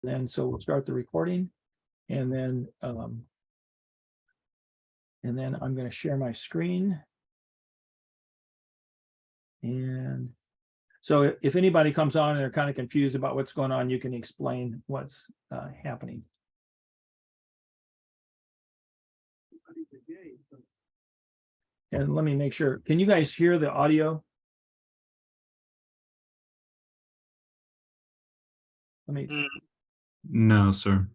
Then so we'll start the recording, and then I'm going to share my screen. And so if anybody comes on and they're kind of confused about what's going on, you can explain what's happening. And let me make sure. Can you guys hear the audio? Let me. No, sir.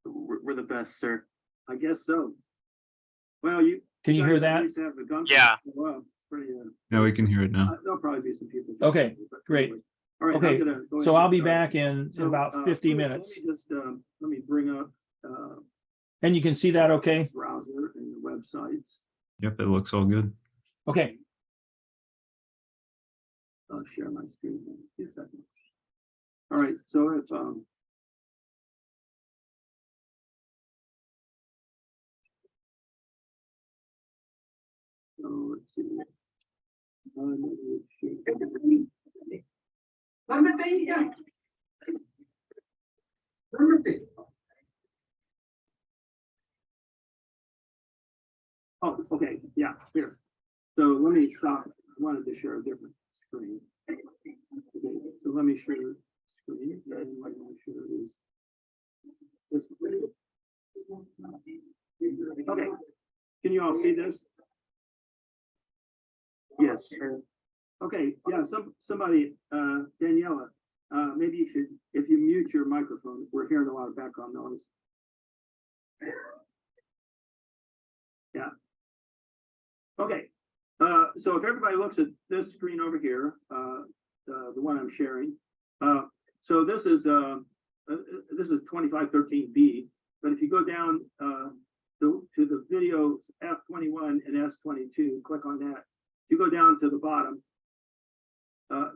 We're the best, sir. I guess so. Well, you Can you hear that? Yeah. Yeah, we can hear it now. There'll probably be some people. Okay, great. All right. Okay, I'm gonna go ahead so and I'll be start. back in So, about 50 let me- minutes. Let me bring up And you can see that okay? browser and the websites. Yep, it looks all good. Okay. I'll share my screen in a few seconds. All right, so if so let's see. Oh, okay, yeah, here. So let me stop. I wanted to share a different screen. Okay, so let me share the screen. And what I want to share is this. Okay, can you all see this? Yes. Okay, yeah, somebody, Daniela, maybe you should, if you mute your microphone, we're hearing a lot of background noise. Yeah. Okay, so if everybody looks at this screen over here, the one I'm sharing, so this is 2513B, but if you go down to the videos F21 and S22, click on that. If you go down to the bottom,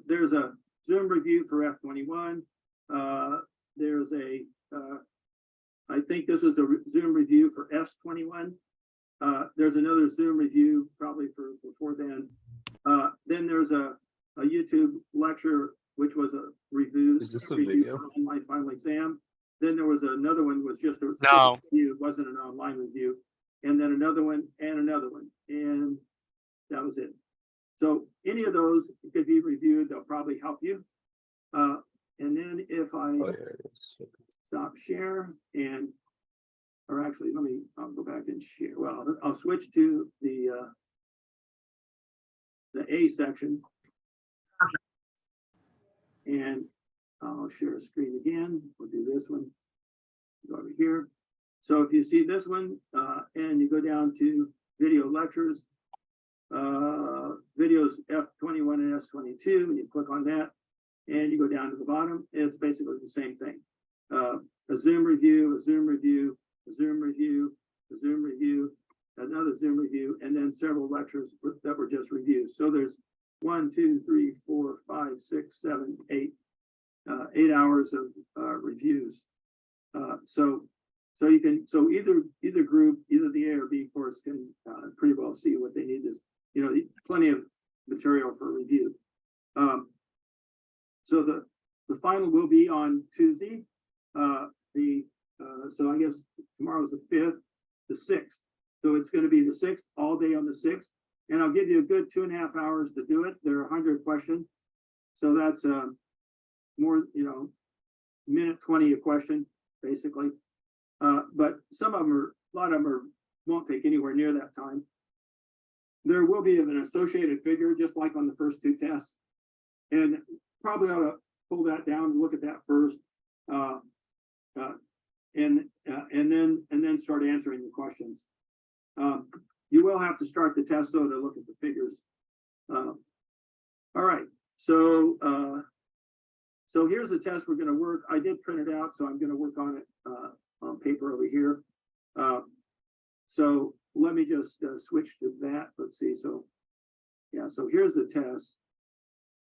there's a Zoom review for F21. There's a, I think this is a Zoom review for S21. There's another Zoom review probably for before then. Then there's a YouTube lecture, which was a review. Is this a review video? for my final exam. Then there was another one was just a review. It wasn't an online review. And then another one and another one. And that was it. So any of those could be reviewed. They'll probably help you. And then if I Oh, yeah, it is. stop share and, or actually, I'll go back and share. Well, I'll switch to the A section. And I'll share a screen again. We'll do this one. Go over here. So if you see this one, and you go down to video lectures, videos F21 and S22, and you click on that, and you go down to the bottom, it's basically the same thing. A Zoom review, a Zoom review, a Zoom review, a Zoom review, another Zoom review, and then several lectures that were just reviews. So there's 1, 2, 3, 4, 5, 6, 7, 8, 8 hours of reviews. So you can, so either group, either the A or B course can pretty well see what they need to, you know, plenty of material for review. So the final will be on Tuesday. So I guess tomorrow's the 5th, the 6th. So it's going to be the 6th, all day on the 6th. And I'll give you a good 2.5 hours to do it. There are 100 questions. So that's more, you know, minute 20 a question, basically. But some of them are, a lot of them won't take anywhere near that time. There will be an associated figure, just like on the first 2 tests. And probably ought to pull that down and look at that first. And then start answering the questions. You will have to start the test though to look at the figures. All right, so here's the test we're going to work. I did print it out, so I'm going to work on it on paper over here. So let me just switch to that. Let's see. So yeah, so here's the test,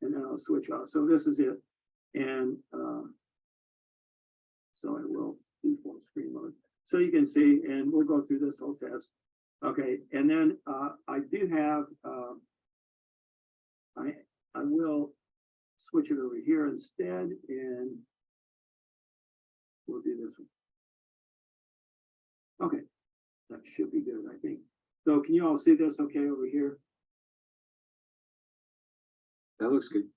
and then I'll switch off. So this is it, and so I will do full screen mode so you can see, and we'll go through this whole test. Okay, and then I do have I will switch it over here instead, and we'll do this one. Okay, that should be good, I think. So can you all see this okay over here? That looks good.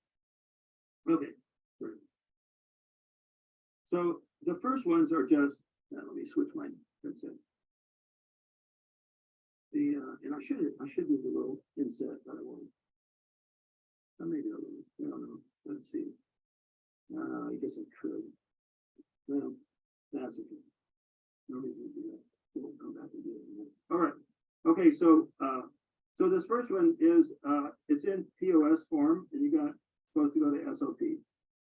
Okay. Great. So the first ones are just, let me switch my headset. And I should do the little inset, but I won't. Maybe a little, I don't know. Let's see. I guess I could. Well, that's okay. No reason to do that. We'll come back and do it in a minute. All right. Okay, so so this first one is it's in POS form, and you got supposed to go to SOP.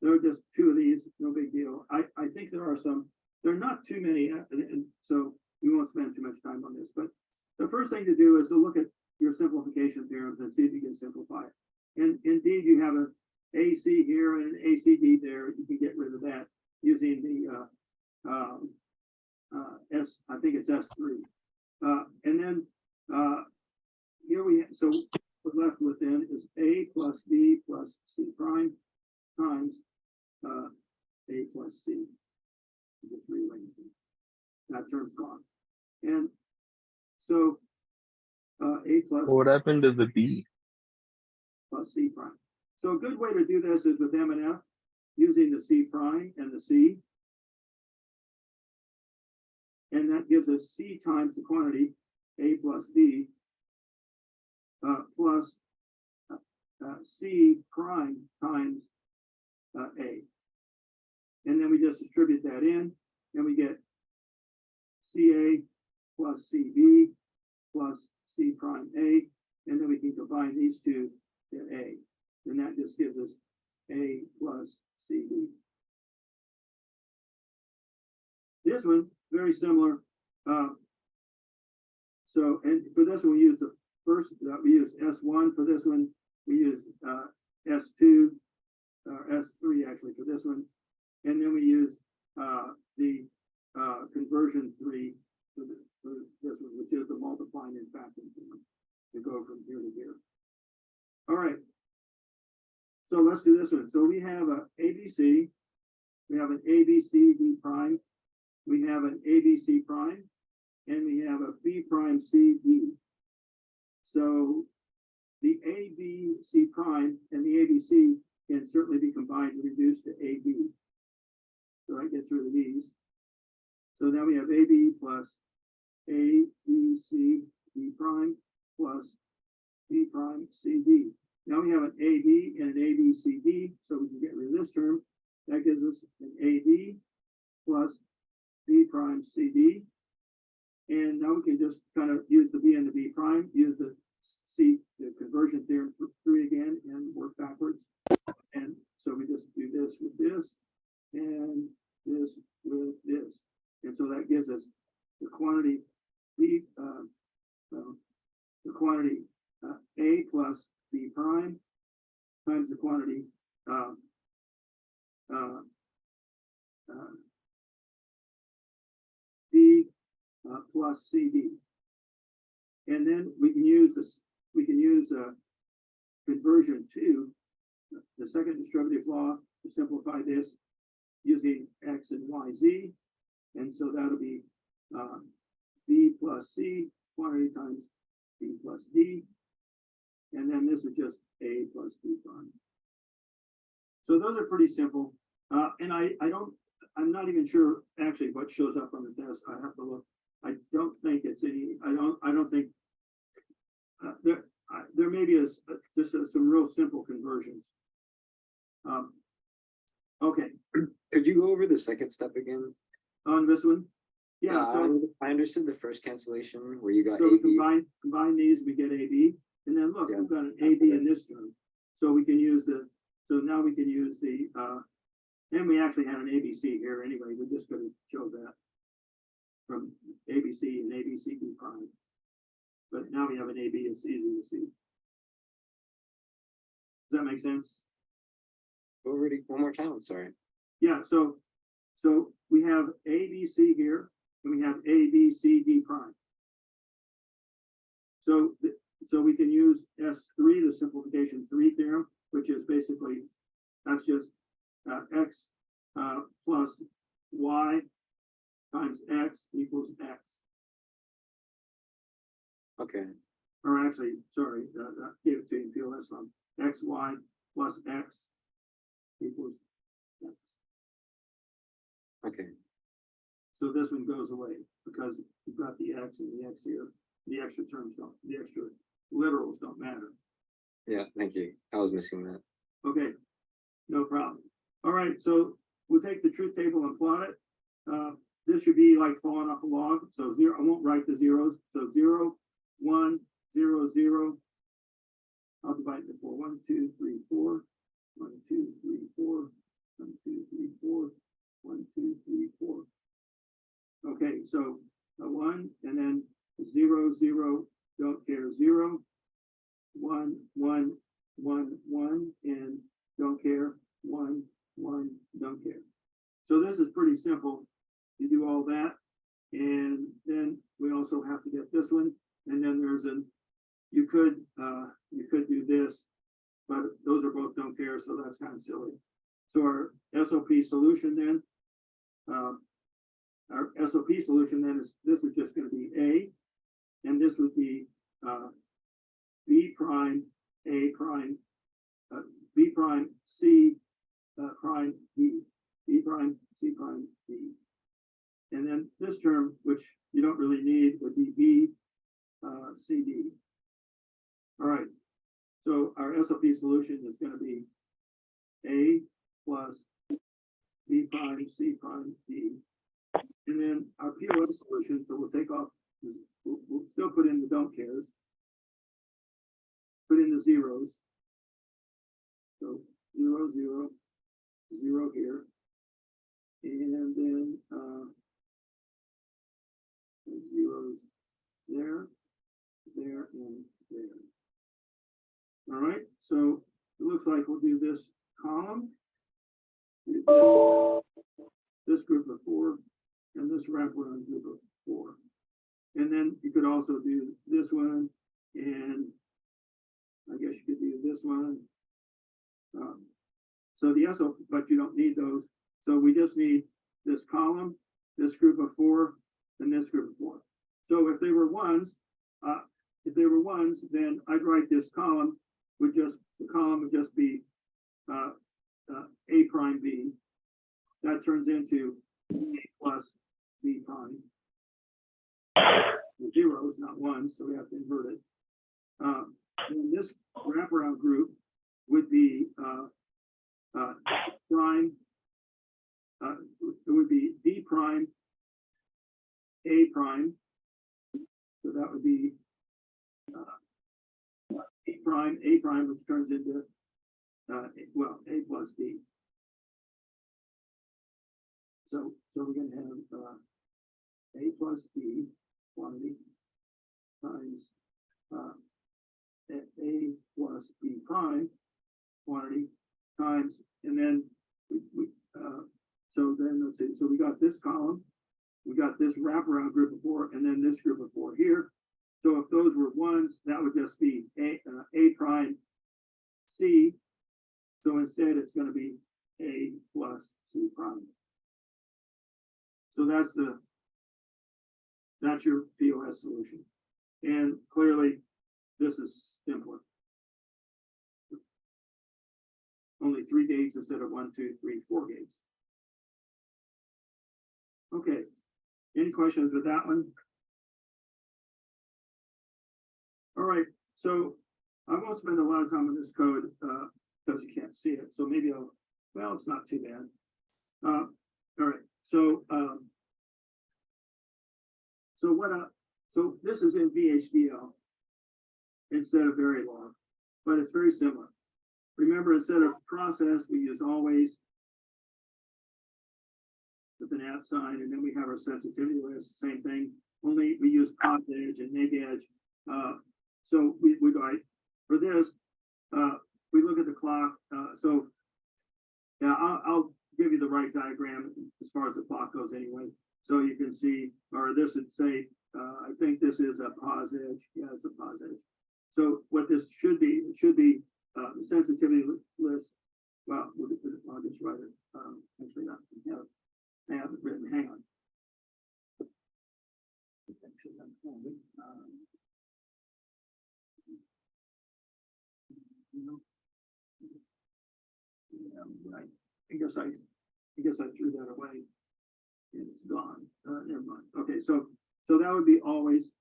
There are just two of these, no big deal. I think there are some. There are not too many, and so we won't spend too much time on this. But the first thing to do is to look at your simplification theorems and see if you can simplify it. And indeed, you have an AC here and an ACD there. You can get rid of that using the I think it's S3. And then here so we're left with then is A plus B plus C prime times A plus C. Just rearrange them. That term's gone. And so A plus What happened to the B? plus C prime. So a good way to do this is with M and F using the C prime and the C. And that gives us C times the quantity A plus B plus C prime times A. And then we just distribute that in and we get CA plus CB plus C prime A. And then we can combine these two to A. And that just gives us A plus CB. This one, very similar. So, and for this one, we use the first, we use S1. For this one, we use S2, or S3 actually for this one. And then we use the conversion 3 for this one, which is the multiplying and factoring to go from here to here. All right. So let's do this one. So we have a ABC, we have an ABCD prime, we have an ABC prime, and we have a B prime CD. So the ABC prime and the ABC can certainly be combined and reduced to AB. So that gets rid of these. So now we have AB plus ABC B prime plus B prime CD. Now we have an AB and an ABCD, so we can get rid of this term. That gives us an AB plus B prime CD. And now we can just kind of use the B and the B prime, use the C, the conversion theorem 3 again, and work backwards. And so we just do this with this, and this with this. And so that gives us the quantity B, the quantity A plus B prime times the quantity B plus CD. And then we can use this, we can use conversion 2, the second distributive law, to simplify this using X and Y, Z. And so that'll be B plus C quantity times B plus D. And then this is just A plus B prime. So those are pretty simple. And I'm not even sure actually what shows up on the test. I have to look. I don't think it's any, I don't think there may be some real simple conversions. Okay. Could you go over the second step again? On this one? Yeah, so I understood the first cancellation where you got so we AB. combine these, we get AB. And then look, Yeah. we've got an AB in this term. So we can use so now we can use the, and we actually had an ABC here anyway. We just could have showed that from ABC and ABCD prime. But now we have an AB, it's easy to see. Does that make sense? Go over it one more time, I'm sorry. Yeah, so we have ABC here, and we have ABCD prime. So we can use S3, the simplification 3 theorem, which is basically, that's just X plus Y times X equals X. Okay, Or actually, sorry, gave it to you in POS from XY plus X equals X. okay, So this one goes away because you've got the X and the X here. The extra terms don't, the extra literals don't matter. yeah, thank you. I was missing that. Okay, no problem. All right, so we'll take the truth table and plot it. This should be like falling off a log. So zero, I won't write the zeros. So 0, 1, 0, 0. I'll divide it into 4. 1, 2, 3, 4. 1, 2, 3, 4. 1, 2, 3, 4. 1, 2, 3, 4. Okay, so a 1 and then 0, 0, don't care, 0. 1, 1, 1, 1, and don't care, 1, 1, don't care. So this is pretty simple. You do all that, and then we also have to get this one, and then there's you could do this, but those are both don't care, so that's kind of silly. So our SOP solution then, this is just going to be A, and this would be B prime, A prime, B prime, C prime, B, B prime, C prime, D. And then this term, which you don't really need, would be B, C, D. All right, so our SOP solution is going to be A plus B prime, C prime, D. And then our POS solution, so we'll take off, we'll still put in the don't cares, put in the zeros. So 0, 0, 0 here. And then zeros there, there, and there. All right, so it looks like we'll do this column, this group of 4, and this wraparound group of 4. And then you could also do this one, and I guess you could do this one. So the SO, but you don't need those. So we just need this column, this group of 4, and this group of 4. So if they were ones, then I'd write this column would just, the column would just be A prime B. That turns into A plus B prime. The zeros, not ones, so we have to invert it. And this wraparound group would be prime, it would be D prime, A prime. So that would be A prime, which turns into, well, A plus D. So we're going to have A plus D quantity times A plus B prime quantity times, and then so then let's see, so we got this column, we got this wraparound group of 4, and then this group of 4 here. So if those were ones, that would just be A prime C. So instead it's going to be A plus C prime. So that's your POS solution. And clearly this is simpler. Only 3 gates instead of 1, 2, 3, 4 gates. Okay, any questions with that one? All right, so I won't spend a lot of time on this code because you can't see it. So maybe well, it's not too bad. All right, so so this is in VHDL instead of Verilog, but it's very similar. Remember, instead of process, we use always with an @ sign, and then we have our sensitivity list, same thing, only we use pos edge and neg edge. So we write for this, we look at the clock. So yeah, I'll give you the right diagram as far as the clock goes anyway. So you can see, or this would say, I think this is a pos edge. Yeah, it's a pos edge. So what this should be, it should be the sensitivity list. Well, I'll just write it. Actually, not. I have it written. Hang on. Yeah, right. I guess I threw that away. And it's gone. Never mind. Okay, so that would be always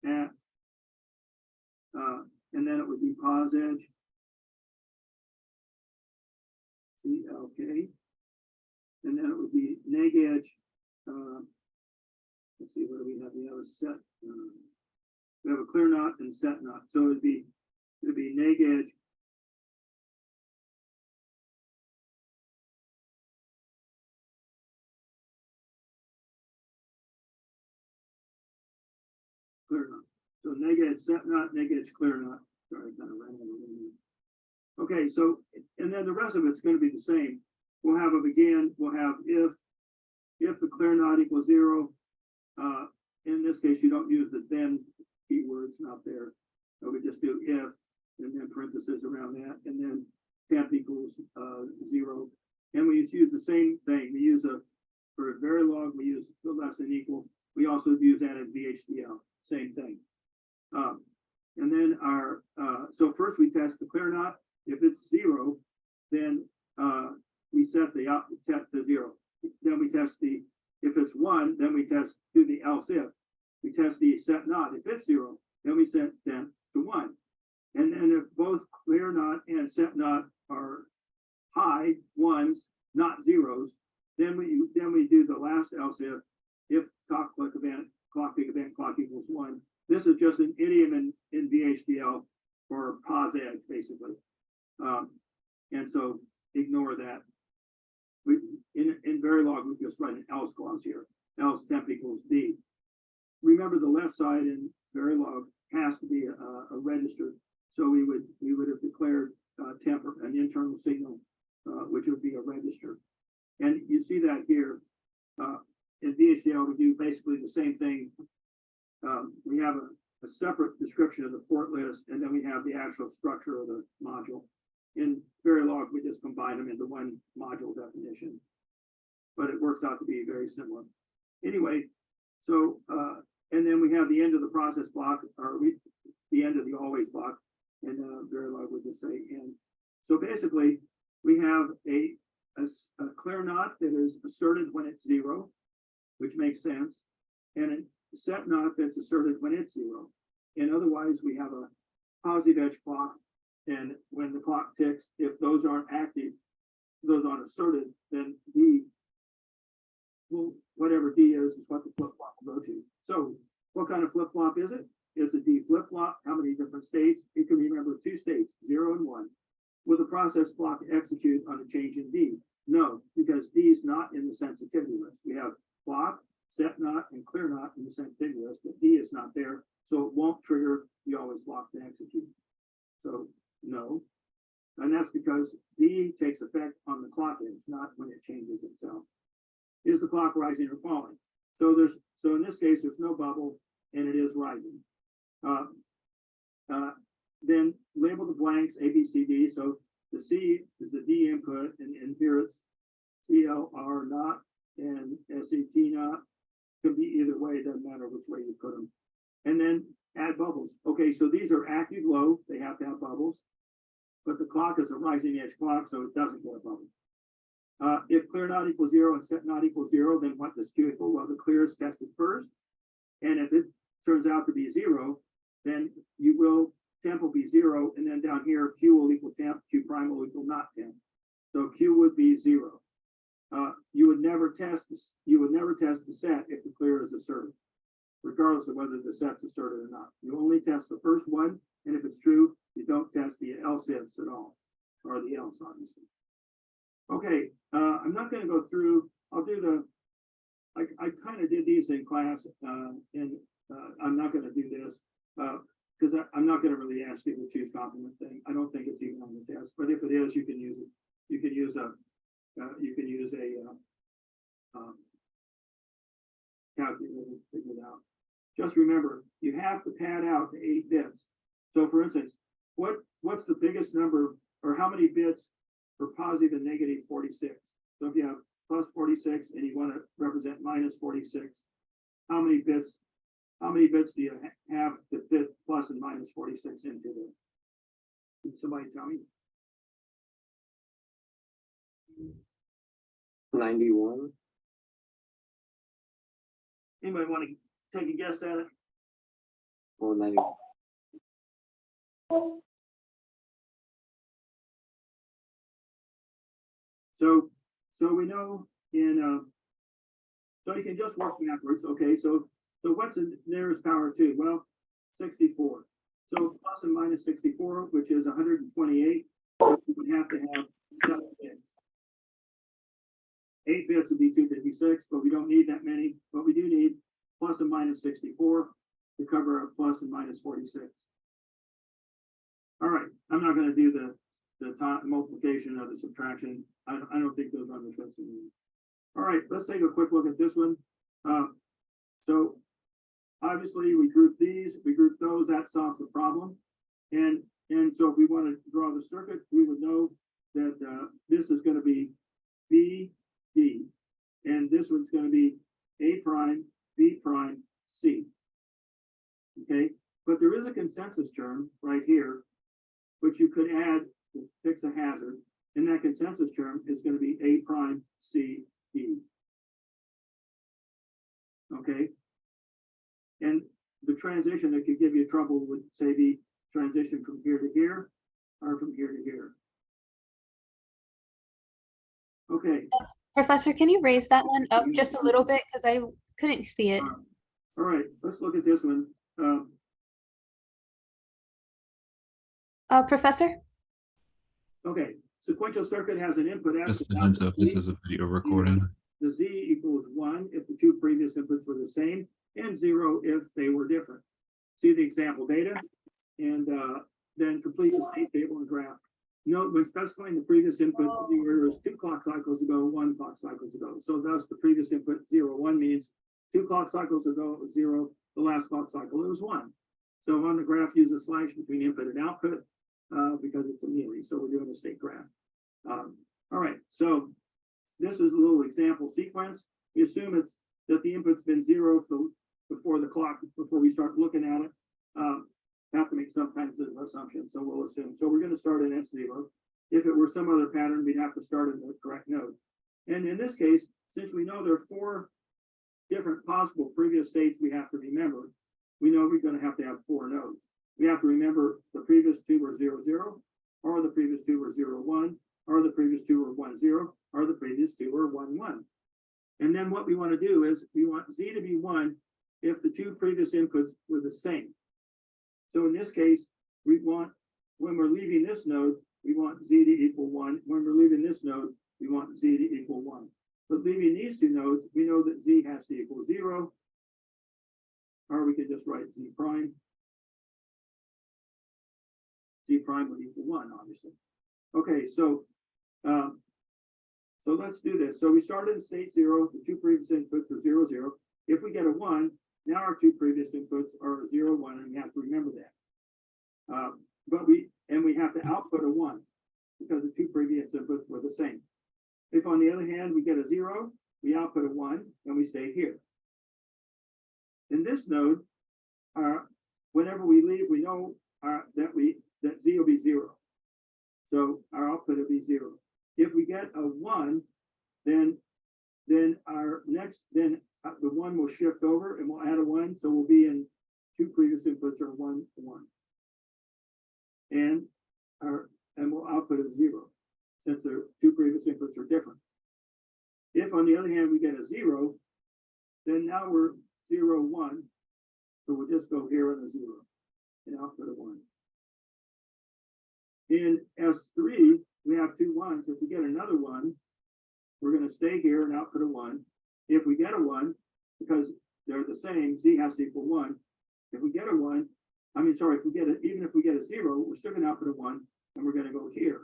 at, and then it would be pause edge. CLK. And then it would be neg edge. Let's see, what do we have? We have a set. We have a clear knot and set knot. So it'd be neg edge. Clear knot. So neg edge set knot, neg edge clear knot. Sorry, kind of ran out of room. Okay, so and then the rest of it's going to be the same. We'll have a begin. We'll have if the clear knot equals 0. In this case, you don't use the then keyword's not there. So we just do if and then parentheses around that, and then temp equals 0. And we use the same thing. We use for a Verilog, we use the less than equal. We also use that in VHDL. Same thing. And then so first we test the clear knot. If it's 0, then we set the out to 0. Then we test if it's 1, then we do the else if. We test the set knot. If it's 0, then we set them to 1. And then if both clear knot and set knot are high ones, not zeros, then we do the last else if clock equals 1. This is just an idiom in VHDL for pause edge, basically. And so ignore that. In Verilog, we just write an else clause here. Else temp equals D. Remember, the left side in Verilog has to be a register. So we would have declared temp an internal signal, which would be a register. And you see that here. In VHDL, we do basically the same thing. We have a separate description of the port list, and then we have the actual structure of the module. In Verilog, we just combine them into one module definition, but it works out to be very similar. Anyway, so, and then we have the end of the process block, or the end of the always block, and Verilog would just say end. So basically, we have a clear knot that is asserted when it's 0, which makes sense, and a set knot that's asserted when it's 0. And otherwise, we have a positive edge clock. And when the clock ticks, if those aren't active, those aren't asserted, then D, well, whatever D is what the flip-flop will go to. So what kind of flip-flop is it? It's a D flip-flop. How many different states? You can remember 2 states, 0 and 1. Will the process block execute on a change in D? No, because D is not in the sensitivity list. We have block, set knot, and clear knot in the sensitivity list, but D is not there, so it won't trigger the always block to execute. So no, and that's because D takes effect on the clock edge, not when it changes itself. Is the clock rising or falling? So in this case, there's no bubble, and it is rising. Then label the blanks A, B, C, D. So the C is the D input, and here it's CLR not and SET not. Could be either way, it doesn't matter which way you put them. And then add bubbles. Okay, so these are active low, they have to have bubbles, but the clock is a rising edge clock, so it doesn't get a bubble. If clear not equals 0 and set not equals 0, then what does Q equal? Well, the clear is tested first, and if it turns out to be 0, then temp will be 0, and then down here Q will equal temp, Q prime will equal not temp. So Q would be 0. You would never test the set if the clear is asserted, regardless of whether the set's asserted or not. You only test the first one, and if it's true, you don't test the else ifs at all, or the else, obviously. Okay, I'm not going to go through. I'll do I kind of did these in class, and I'm not going to do this because I'm not going to really ask you the choose complement thing. I don't think it's even on the test, but if it is, you can use it. You can use a calculator to figure it out. Just remember, you have to pad out to 8 bits. So for instance, what's the biggest number, or how many bits for positive and negative 46? So if you have plus 46 and you want to represent minus 46, how many bits do you have to fit plus and minus 46 into there? Can somebody tell me? 91. Anybody want to take a guess at it? Or 90. So we know so you can just work backwards. Okay, so what's the nearest power to? Well, 64. So plus and minus 64, which is 128. So we would have to have 7 bits. 8 bits would be 256, but we don't need that many. But we do need plus and minus 64 to cover a plus and minus 46. All right, I'm not going to do the multiplication or the subtraction. I don't think those are on the fence anymore. All right, let's take a quick look at this one. So obviously we group these, we group those, that solves the problem. And so if we want to draw the circuit, we would know that this is going to be B, D, and this one's going to be A prime, B prime, C. Okay, but there is a consensus term right here, which you could add to fix a hazard, and that consensus term is going to be A prime, C, D. Okay, and the transition that could give you trouble would say the transition from here to here, or from here to here. Okay. Professor, can you raise that one up just a little bit? Because I couldn't see it. All right, let's look at this one. Professor? Okay, sequential circuit has an input. Just a heads up, this is a video recording. The Z equals 1 if the two previous inputs were the same, and 0 if they were different. See the example data, and then complete the state table and graph. Note when specifying the previous inputs, there was 2 clock cycles ago, 1 clock cycles ago. So thus the previous input 0, 1 means 2 clock cycles ago it was 0, the last clock cycle it was 1. So on the graph, use a slash between input and output because it's a mealy. So we're doing a state graph. All right, so this is a little example sequence. We assume it's that the input's been 0 before the clock, before we start looking at it. Have to make some kinds of assumptions, so we'll assume. So we're going to start in S0. If it were some other pattern, we'd have to start in the correct node. And in this case, since we know there are 4 different possible previous states we have to remember, we know we're going to have 4 nodes. We have to remember the previous 2 were 0, 0, or the previous 2 were 0, 1, or the previous 2 were 1, 0, or the previous 2 were 1, 1. And then what we want to do is we want Z to be 1 if the 2 previous inputs were the same. So in this case, we want, when we're leaving this node, we want Z to equal 1. When we're leaving this node, we want Z to equal 1. But leaving these 2 nodes, we know that Z has to equal 0, or we could just write Z prime. Z prime would equal 1, obviously. Okay, so let's do this. So we started in state 0, the 2 previous inputs are 0, 0. If we get a 1, now our 2 previous inputs are 0, 1, and we have to remember that. But we have to output a 1 because the 2 previous inputs were the same. If on the other hand we get a 0, we output a 1 and we stay here. In this node, whenever we leave, we know that Z will be 0. So our output will be 0. If we get a 1, then the 1 will shift over and we'll add a 1. So we'll be in 2 previous inputs are 1, 1. And we'll output a 0 since the 2 previous inputs are different. If on the other hand we get a 0, then now we're 0, 1. So we'll just go here on a 0 and output a 1. In S3, we have 2 1s. If we get another 1, we're going to stay here and output a 1. If we get a 1, because they're the same, Z has to equal 1. If we get a 1, even if we get a 0, we're still going to output a 1, and we're going to go here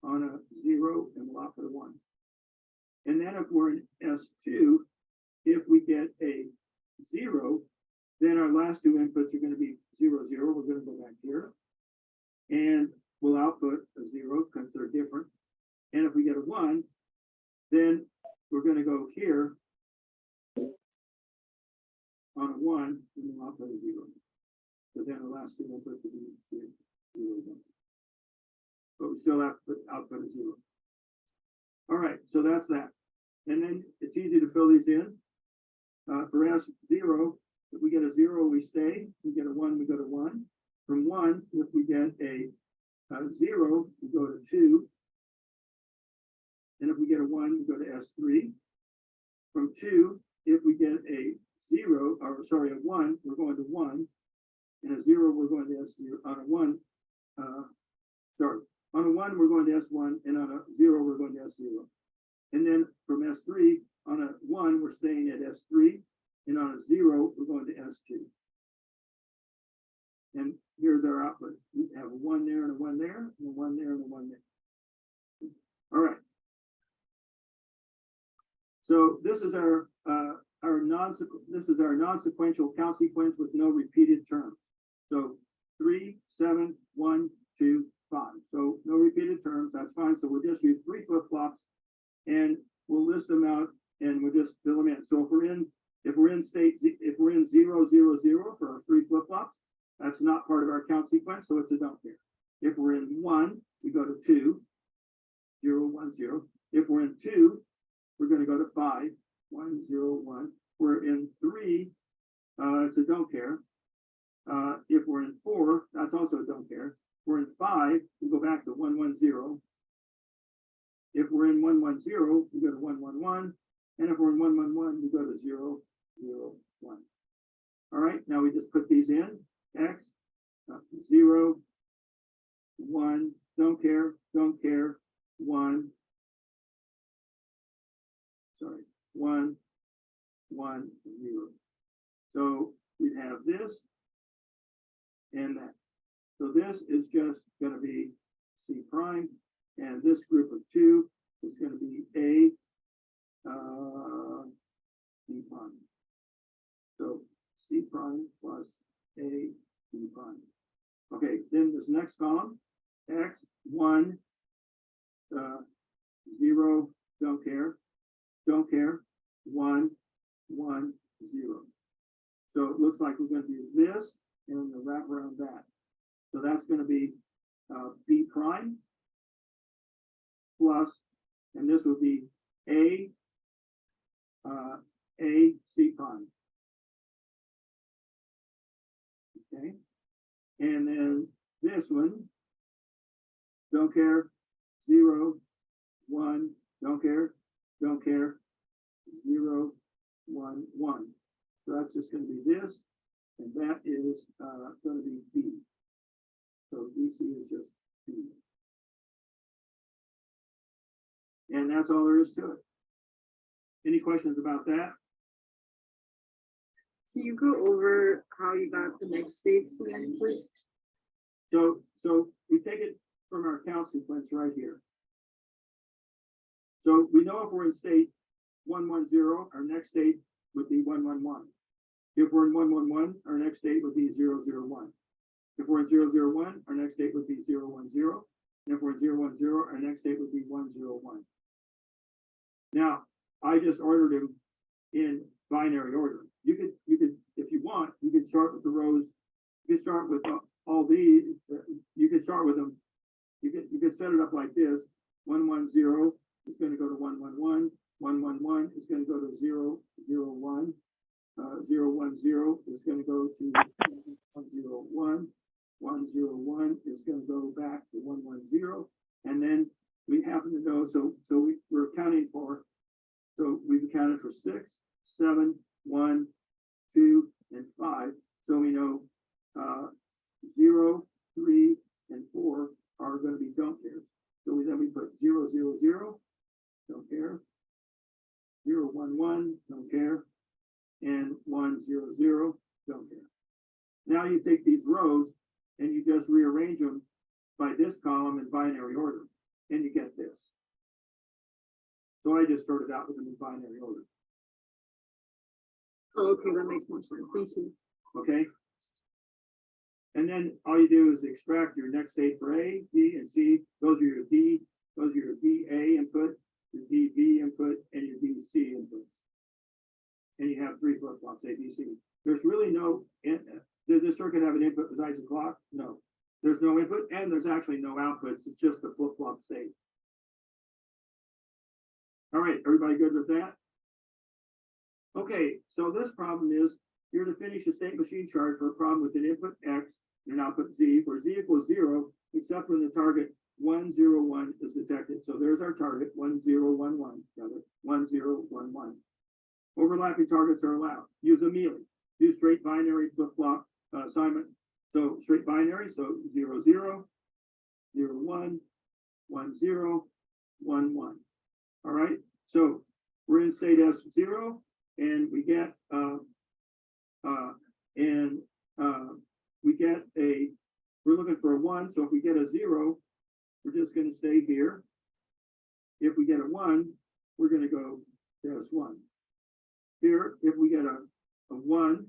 on a 0, and we'll output a 1. And then if we're in S2, if we get a 0, then our last 2 inputs are going to be 0, 0. We're going to go back here, and we'll output a 0 because they're different. And if we get a 1, then we're going to go here on a 1, and then I'll put a 0. Because then the last two inputs will be 0, 1. But we still have to put output a 0. All right, so that's that. And then it's easy to fill these in. For S0, if we get a 0, we stay. If we get a 1, we go to 1. From 1, if we get a 0, we go to 2. And if we get a 1, we go to S3. From 2, if we get a 0, or sorry, a 1, we're going to 1. And a 0, we're going to S0. On a 1, on a 1, we're going to S1, and on a 0, we're going to S0. And then from S3, on a 1, we're staying at S3, and on a 0, we're going to S2. And here's our output. We have a 1 there and a 1 there, and a 1 there and a 1 there. All right. So this is our non-sequential count sequence with no repeated terms. So 3, 7, 1, 2, 5. So no repeated terms, that's fine. So we'll just use 3 flip-flops and we'll list them out and we'll just fill them in. So if we're in 0, 0, 0 for our 3 flip-flops, that's not part of our count sequence, so it's a don't care. If we're in 1, we go to 2, 0, 1, 0. If we're in 2, we're going to go to 5, 1, 0, 1. We're in 3, it's a don't care. If we're in 4, that's also a don't care. We're in 5, we go back to 1, 1, 0. If we're in 1, 1, 0, we go to 1, 1, 1. And if we're in 1, 1, 1, we go to 0, 0, 1. All right, now we just put these in. X, 0, 1, don't care, 1. Sorry, 1, 1, 0. So we have this and that. So this is just going to be C prime, and this group of 2 is going to be A, B prime. So C prime plus A, B prime. Okay, then this next column, X, 1, 0, don't care, 1, 1, 0. So it looks like we're going to do this and the wrap around that. So that's going to be B prime plus, and this would be A, C prime. Okay, and then this one, don't care, 0, 1, don't care, 0, 1, 1. So that's just going to be this, and that is going to be B. So BC is just B. And that's all there is to it. Any questions about that? Can you go over how you got the next states again, please? So we take it from our count sequence right here. So we know if we're in state 1, 1, 0, our next state would be 1, 1, 1. If we're in 1, 1, 1, our next state would be 0, 0, 1. If we're in 0, 0, 1, our next state would be 0, 1, 0. And if we're in 0, 1, 0, our next state would be 1, 0, 1. Now, I just ordered them in binary order. You could, if you want, you could start with the rows. You could start with all these. You could start with them. You could set it up like this: 1, 1, 0 is going to go to 1, 1, 1. 1, 1, 1 is going to go to 0, 0, 1. 0, 1, 0 is going to go to 1, 0, 1. 1, 0, 1 is going to go back to 1, 1, 0. And then we happen to know, so we're accounting for, so we've accounted for 6, 7, 1, 2, and 5. So we know 0, 3, and 4 are going to be don't care. So then we put 0, 0, 0, don't care. 0, 1, 1, don't care. And 1, 0, 0, don't care. Now you take these rows and you just rearrange them by this column in binary order, and you get this. So I just started out with them in binary order. Oh, okay, that makes more sense. Thank you. Okay. And then all you do is extract your next state for A, B, and C. Those are your D, those are your BA input, your DB input, and your DC inputs. And you have 3 flip-flops, A, B, C. there's really no, does this circuit have an input besides the clock? No. There's no input and there's actually no outputs. It's just the flip-flop state. All right, everybody good with that? Okay, so this problem is you're to finish a state machine chart for a problem with an input X and an output Z, where Z equals 0, except when the target 101 is detected. So there's our target 1011, 1011. Overlapping targets are allowed. Use a mealy. Use straight binary flip-flop assignment. So straight binary, so 0, 0, 0, 1, 1, 0, 1, 1. All right, so we're in state S0, and we get we're looking for a 1. So if we get a 0, we're just going to stay here. If we get a 1, we're going to go to S1. Here, if we get a 1,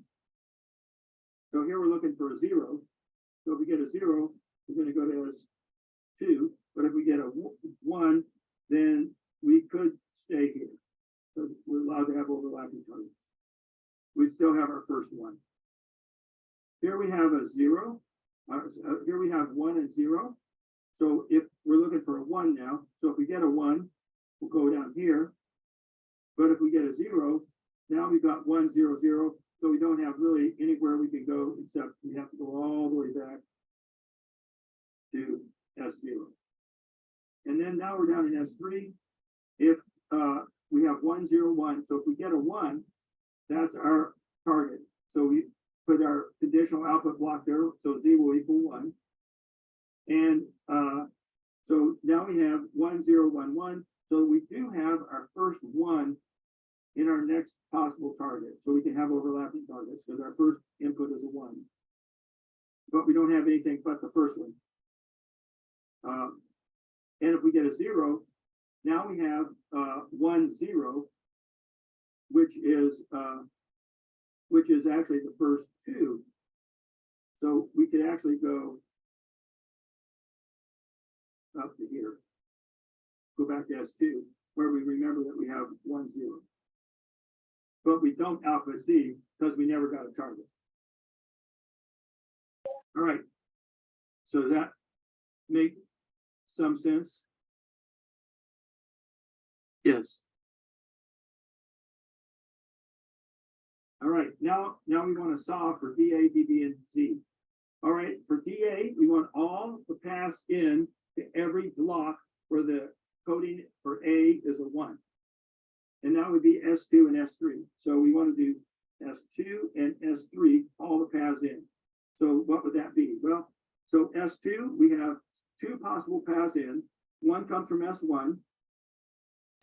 so here we're looking for a 0. So if we get a 0, we're going to go to S2. But if we get a 1, then we could stay here because we're allowed to have overlapping targets. We'd still have our first 1. Here we have a 0. Here we have 1 and 0. So if we're looking for a 1 now, so if we get a 1, we'll go down here. But if we get a 0, now we've got 1, 0, 0. So we don't have really anywhere we can go except we have to go all the way back to S0. And then now we're down in S3. If we have 1, 0, 1. So if we get a 1, that's our target. So we put our conditional output block there. So Z will equal 1. And so now we have 1, 0, 1, 1. So we do have our first 1 in our next possible target. So we can have overlapping targets because our first input is a 1. But we don't have anything but the first one. And if we get a 0, now we have 1, 0, which is actually the first 2. So we could actually go up to here, go back to S2, where we remember that we have 1, 0. But we don't output Z because we never got a target. All right. So does that make some sense? Yes. All right, now we want to solve for DA, DB, and Z. All right, for DA, we want all the paths in to every block where the coding for A is a 1. And that would be S2 and S3. So we want to do S2 and S3, all the paths in. So what would that be? Well, so S2, we have 2 possible paths in. One comes from S1.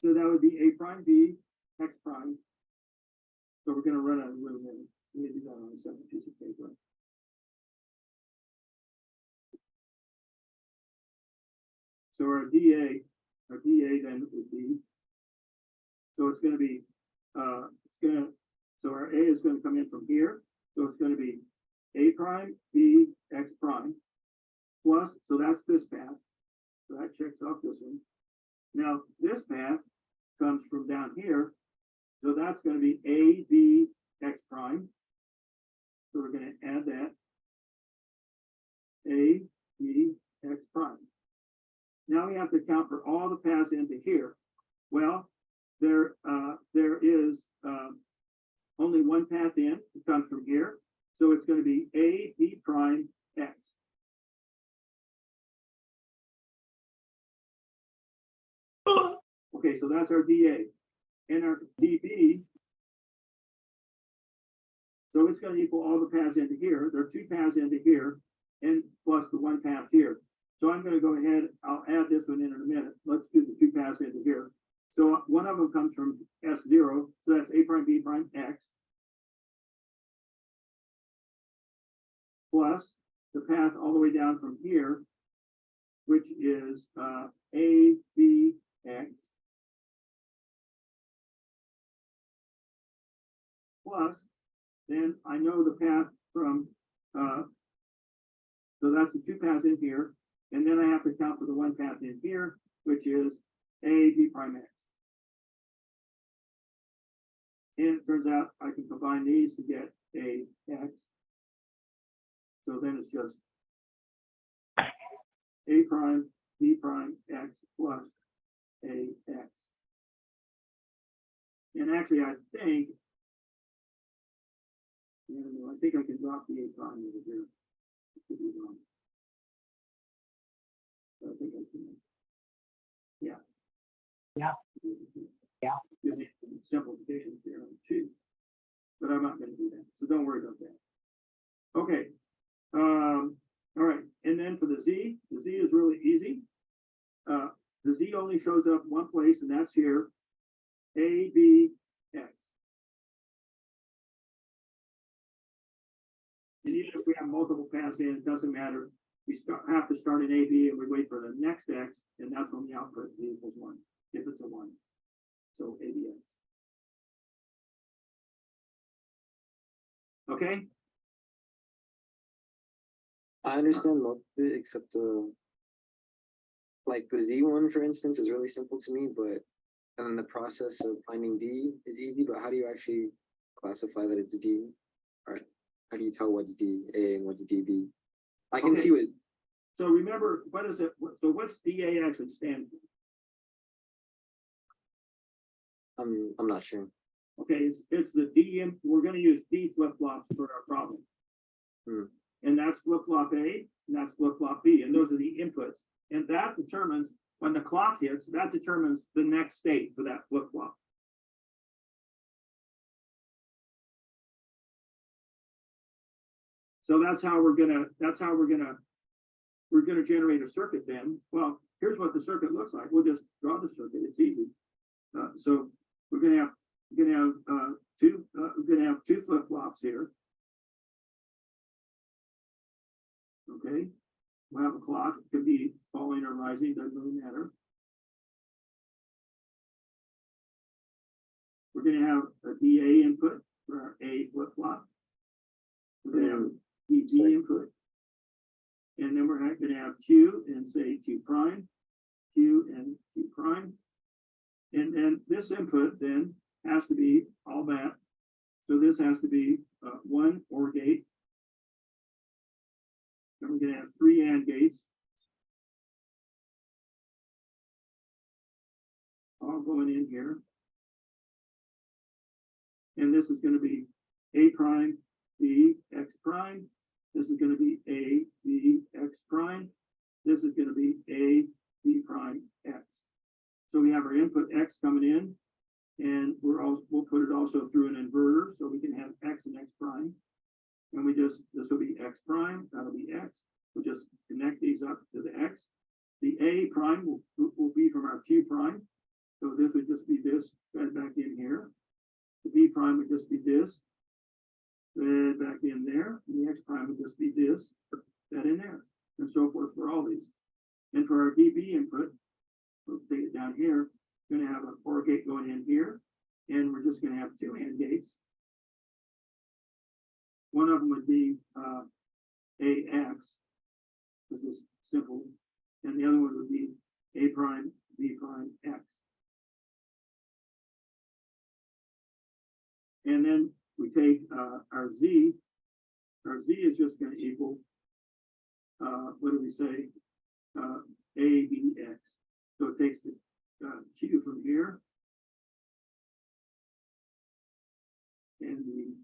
So that would be A prime B, X prime. So we're going to run out of room here. Let me do that on a separate piece of paper. So our DA then would be, so it's going to be, so our A is going to come in from here. So it's going to be A prime, B, X prime, plus, so that's this path. So that checks off this one. Now, this path comes from down here. So that's going to be A, B, X prime. So we're going to add that. A, B, X prime. Now we have to account for all the paths into here. Well, there is only one path in. It comes from here. So it's going to be A, B prime, X. Okay, so that's our DA. And our DB, so it's going to equal all the paths into here. There are 2 paths into here, and plus the 1 path here. So I'm going to go ahead, I'll add this one in a minute. Let's do the 2 paths into here. So one of them comes from S0, so that's A prime, B prime, X. Plus the path all the way down from here, which is A, B, X. Plus, then I know the path from, so that's the 2 paths in here. And then I have to account for the 1 path in here, which is A, B prime X. And it turns out I can combine these to get a x. So then it's just a prime, b prime, x plus a x. And actually, I think I can drop the a prime over here. Could be wrong. I think I can. Yeah. Yeah. Yeah. Using simplification theorem too. But I'm not going to do that. So don't worry about that. Okay. All right. And then for the z is really easy. The z only shows up one place, and that's here. A, B, X. And even if we have multiple paths in, it doesn't matter. We have to start in AB and we wait for the next X, and that's when the output Z equals 1, if it's a 1. So ABX. Okay? I understand most of it except like the Z one, for instance, is really simple to me, but and then the process of finding D is easy, but how do you actually classify that it's D? Or how do you tell what's D A and what's DB? I can Okay. see what So remember, what is it? So what's DA actually stand for? I'm not sure. Okay, it's the D in, we're going to use D flip-flops for our problem. And that's flip-flop A, and that's flip-flop B, and those are the inputs. And that determines, when the clock hits, that determines the next state for that flip-flop. So that's how we're gonna generate a circuit then. Well, here's what the circuit looks like. We'll just draw the circuit. It's easy. So we're gonna have two flip-flops here. Okay, we'll have a clock. It could be falling or rising, doesn't really matter. We're gonna have a DA input for our A flip-flop. We're gonna have DB input. And then we're going to have Q and say Q prime, Q and Q prime. And then this input then has to be all that. So this has to be one OR gate. Then we're going to have 3 AND gates. All going in here. And this is going to be A prime, B, X prime. This is going to be A, B, X prime. This is going to be A, B prime, X. So we have our input X coming in, and we'll put it also through an inverter, so we can have X and X prime. And this will be X prime, that'll be X. We'll just connect these up to the X. The A prime will be from our Q prime. So this would just be this fed back in here. The B prime would just be this. Back in there, and the X prime would just be this, that in there, and so forth for all these. And for our DB input, we'll take it down here, we're going to have an OR gate going in here, and we're just going to have 2 AND gates. One of them would be AX, this is simple, and the other one would be A prime, B prime, X. And then we take our Z is just going to equal, what do we say, ABX. So it takes the Q from here, and we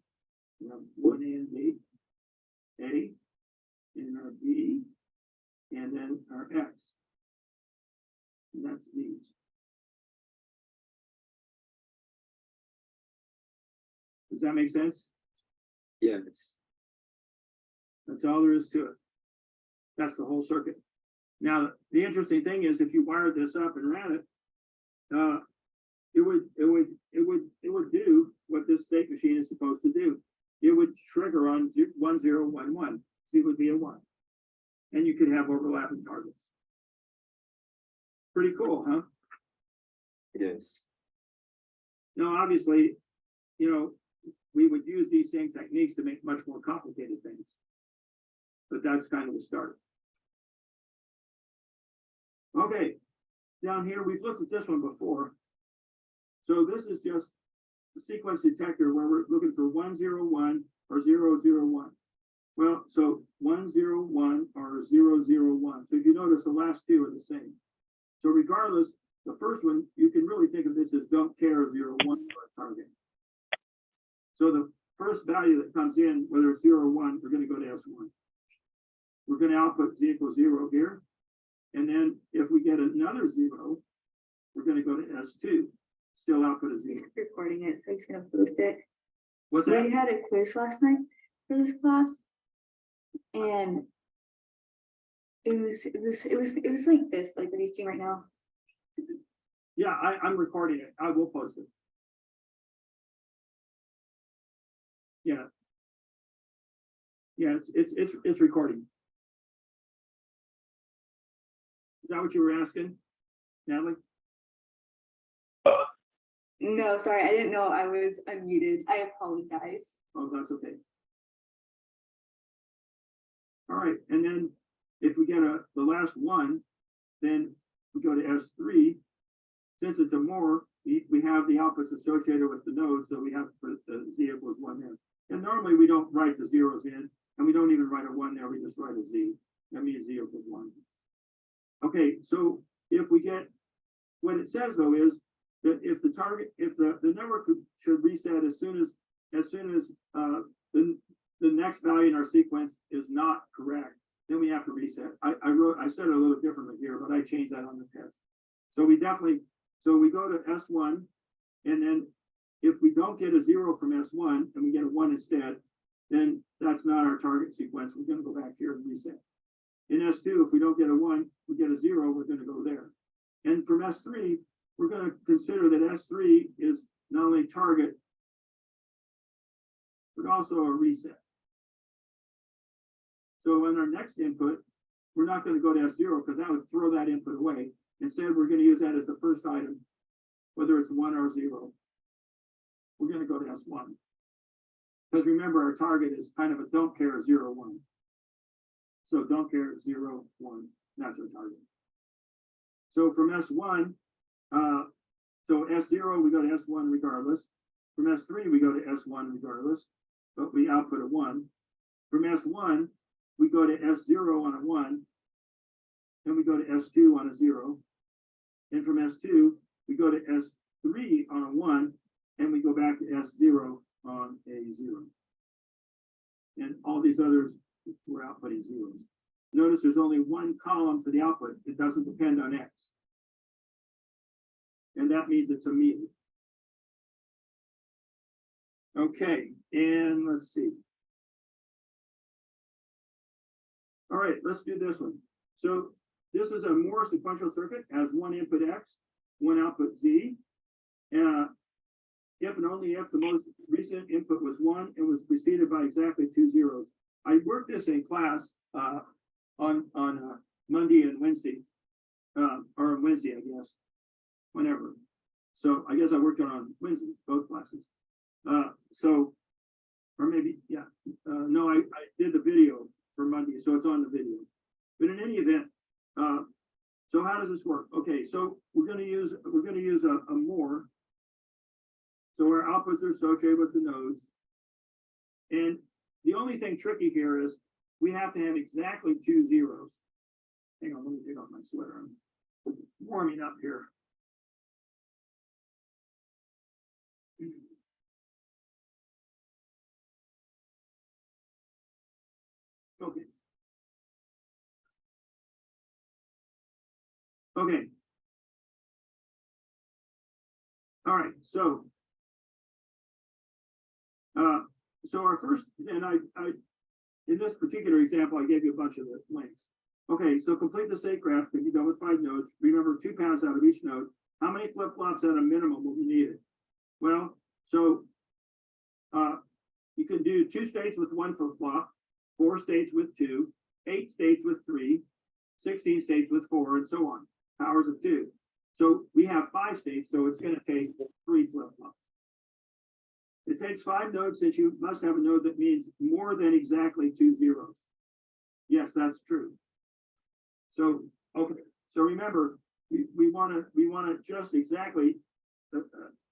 have 1 AND gate, A, and our B, and then our X. And that's Z. Does that make sense? Yeah, That's all there is to it. That's the whole circuit. Now, the interesting thing is, if you wired this up and ran it, it would do what this state machine is supposed to do. It would trigger on 1011. So it would be a 1, and you could have overlapping targets. Pretty cool, huh? yes. Now, obviously, we would use these same techniques to make much more complicated things. But that's kind of the start. Okay, down here, we've looked at this one before. So this is just sequence detector where we're looking for 101 or 001. Well, so 101 or 001. So if you notice, the last two are the same. So regardless, the first one, you can really think of this as don't care 01 for a target. So the first value that comes in, whether it's 0 or 1, we're going to go to S1. We're going to output z equals 0 here. And then if we get another 0, we're going to go to S2. Still output a 0. He's recording it, so he's gonna post it. What's We that? had a quiz last night for this class. And it was like this, like what he's doing right now. Yeah, I'm recording it. I will post it. Yeah. Yeah, it's recording. Is that what you were asking, Natalie? No, sorry, I didn't know I was unmuted. I apologize. Oh, that's okay. All right, and then if we get the last one, then we go to S3. Since it's a more, we have the outputs associated with the nodes, so we have to put the z equals 1 there. And normally we don't write the zeros in, and we don't even write a 1 there, we just write a z. That means z equals 1. Okay, so if we get, what it says though is that if the target, if the network should reset as soon as the next value in our sequence is not correct, then we have to reset. I said it a little differently here, but I changed that on the test. So we go to S1, and then if we don't get a 0 from S1 and we get a 1 instead, then that's not our target sequence. We're going to go back here and reset. In S2, if we don't get a 1, we get a 0, we're going to go there. And from S3, we're going to consider that S3 is not only target, but also a reset. So in our next input, we're not going to go to S0 because that would throw that input away. Instead, we're going to use that as the first item, whether it's 1 or 0. We're going to go to S1. Because remember, our target is kind of a don't care 0, 1. So don't care 0, 1, that's our target. So from S1, so S0, we go to S1 regardless. From S3, we go to S1 regardless, but we output a 1. From S1, we go to S0 on a 1, then we go to S2 on a 0. And from S2, we go to S3 on a 1, and we go back to S0 on a 0. And all these others, we're outputting zeros. Notice there's only one column for the output. It doesn't depend on X. And that means it's immediate. Okay, and let's see. All right, let's do this one. So this is a Moore sequential circuit, has one input X, one output Z. If and only if the most recent input was 1, it was preceded by exactly 2 zeros. I worked this in class on Monday and Wednesday, or Wednesday, I guess, whenever. So I guess I worked on Wednesday, both classes. Or maybe, yeah. No, I did the video for Monday, so it's on the video. But in any event, so how does this work? Okay, so we're going to use a Moore. So our outputs are associated with the nodes. And the only thing tricky here is we have to have exactly 2 zeros. Hang on, let me take off my sweater. I'm warming up here. Okay. Okay. All right, so our first, and I in this particular example, I gave you a bunch of the links. Okay, so complete the state graph can be done with 5 nodes. Remember 2 pounds out of each node. How many flip-flops at a minimum will be needed? Well, so you can do 2 states with 1 flip-flop, 4 states with 2, 8 states with 3, 16 states with 4, and so on. Powers of 2. So we have 5 states, so it's going to take 3 flip-flops. It takes 5 nodes since you must have a node that means more than exactly 2 zeros. Yes, that's true. So, okay. So remember, we want to just exactly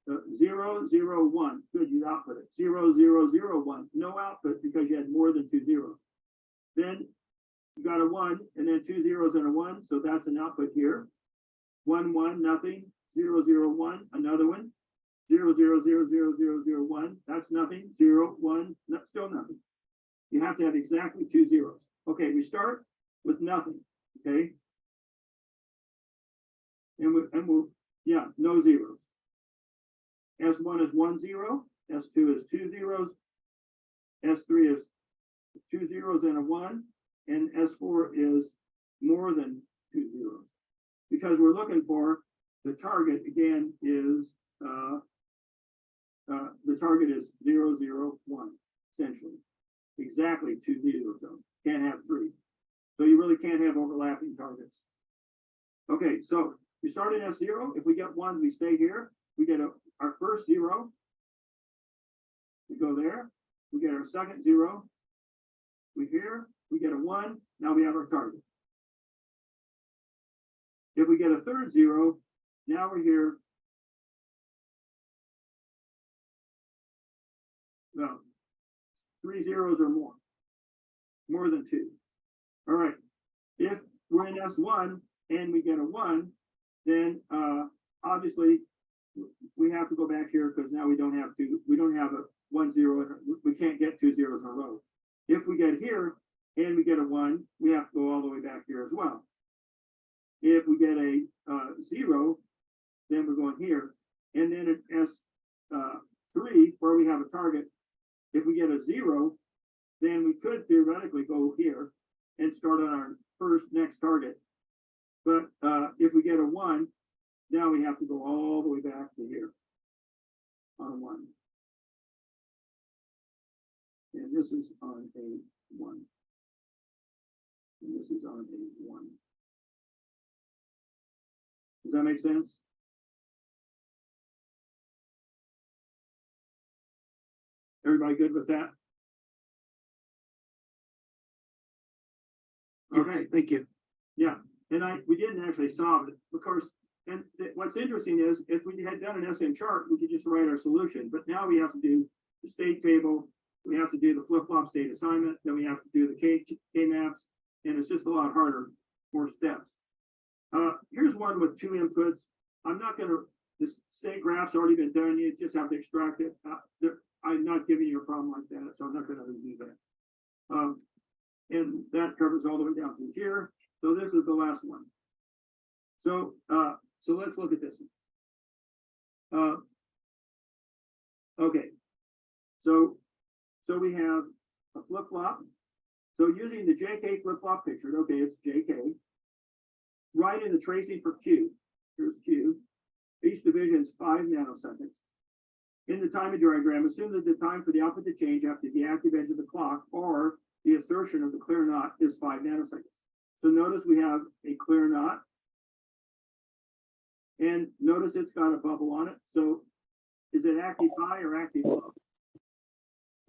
0, 0, 1. Good, you output it. 0, 0, 0, 1. No output because you had more than 2 zeros. Then you got a 1 and then 2 zeros and a 1. So that's an output here. 1, 1, nothing. 0, 0, 1, another one. 0, 0, 0, 0, 0, 0, 1. That's nothing. 0, 1, still nothing. You have to have exactly 2 zeros. Okay, we start with nothing. Okay. And we'll, yeah, no zeros. S1 is 1 0, S2 is 2 zeros, S3 is 2 zeros and a 1, and S4 is more than 2 zeros. Because we're looking for the target again is the target is 0, 0, 1, essentially. Exactly 2 zeros, so can't have 3. So you really can't have overlapping targets. Okay, so we start in S0. If we get 1, we stay here. We get our first 0. We go there. We get our second 0. We here. We get a 1. Now we have our target. If we get a third 0, now we're here. Well, 3 zeros or more than 2. All right. If we're in S1 and we get a 1, then obviously we have to go back here because now we don't have a 1 0. We can't get 2 zeros in a row. If we get here and we get a 1, we have to go all the way back here as well. If we get a 0, then we're going here. And then at S3, where we have a target, if we get a 0, then we could theoretically go here and start on our next target. But if we get a 1, now we have to go all the way back to here on 1. And this is on a 1. And this is on a 1. Does that make sense? Everybody good with that? Okay, Thank you. yeah, and we didn't actually solve it, of course. And what's interesting is if we had done an SM chart, we could just write our solution. But now we have to do the state table, we have to do the flip-flop state assignment, then we have to do the K maps, and it's just a lot harder, more steps. Here's one with 2 inputs. I'm not going to. This state graph's already been done. You just have to extract it. I'm not giving you a problem like that, so I'm not going to do that. And that covers all the way down through here. So this is the last one. So let's look at this one. Okay. So we have a flip-flop. So using the JK flip-flop pictured, okay, it's JK. Right in the tracing for Q. Here's Q. Each division is 5 nanoseconds. In the timing diagram, assume that the time for the output to change after the active edge of the clock or the assertion of the clear knot is 5 nanoseconds. So notice we have a clear knot. And notice it's got a bubble on it. So is it active high or active low?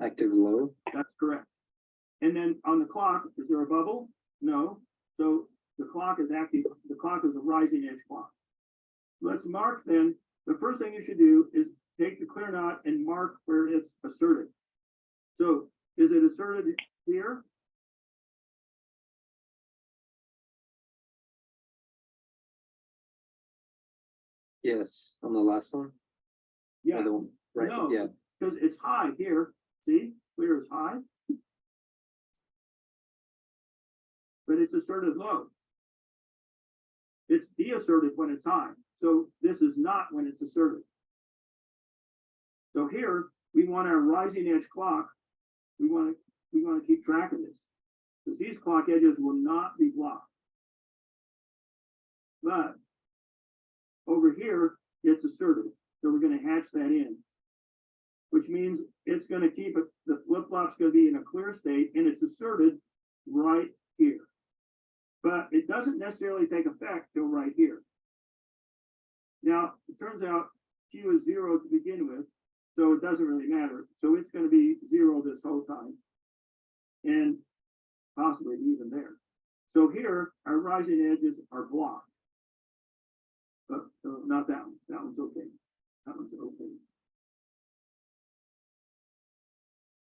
Active low. That's correct. And then on the clock, is there a bubble? No. So the clock is active. The clock is a rising edge clock. Let's mark then. The first thing you should do is take the clear knot and mark where it's asserted. So is it asserted here? Yes, on the last one. Yeah. Or the one, right. No, Yeah. because it's high here. See, clear is high. But it's asserted low. It's deasserted when it's high. So this is not when it's asserted. So here we want our rising edge clock. We want to keep track of this because these clock edges will not be blocked. But over here it's asserted. So we're going to hatch that in, which means it's going to keep it. The flip-flop's going to be in a clear state and it's asserted right here. But it doesn't necessarily take effect till right here. Now, it turns out Q is 0 to begin with, so it doesn't really matter. So it's going to be 0 this whole time, and possibly even there. So here, our rising edges are blocked. But not that one. That one's okay. That one's open.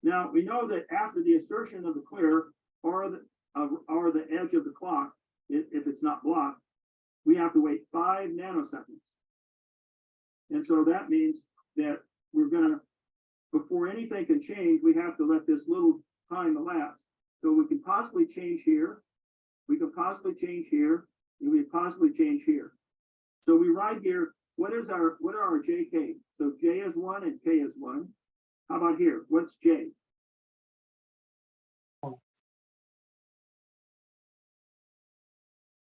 Now, we know that after the assertion of the clear or the edge of the clock, if it's not blocked, we have to wait 5 nanoseconds. And so that means that we're gonna, before anything can change, we have to let this little time elapse. So we can possibly change here, we can possibly change here, and we can possibly change here. So we write here, what are our JK? So J is 1 and K is 1. How about here? What's J?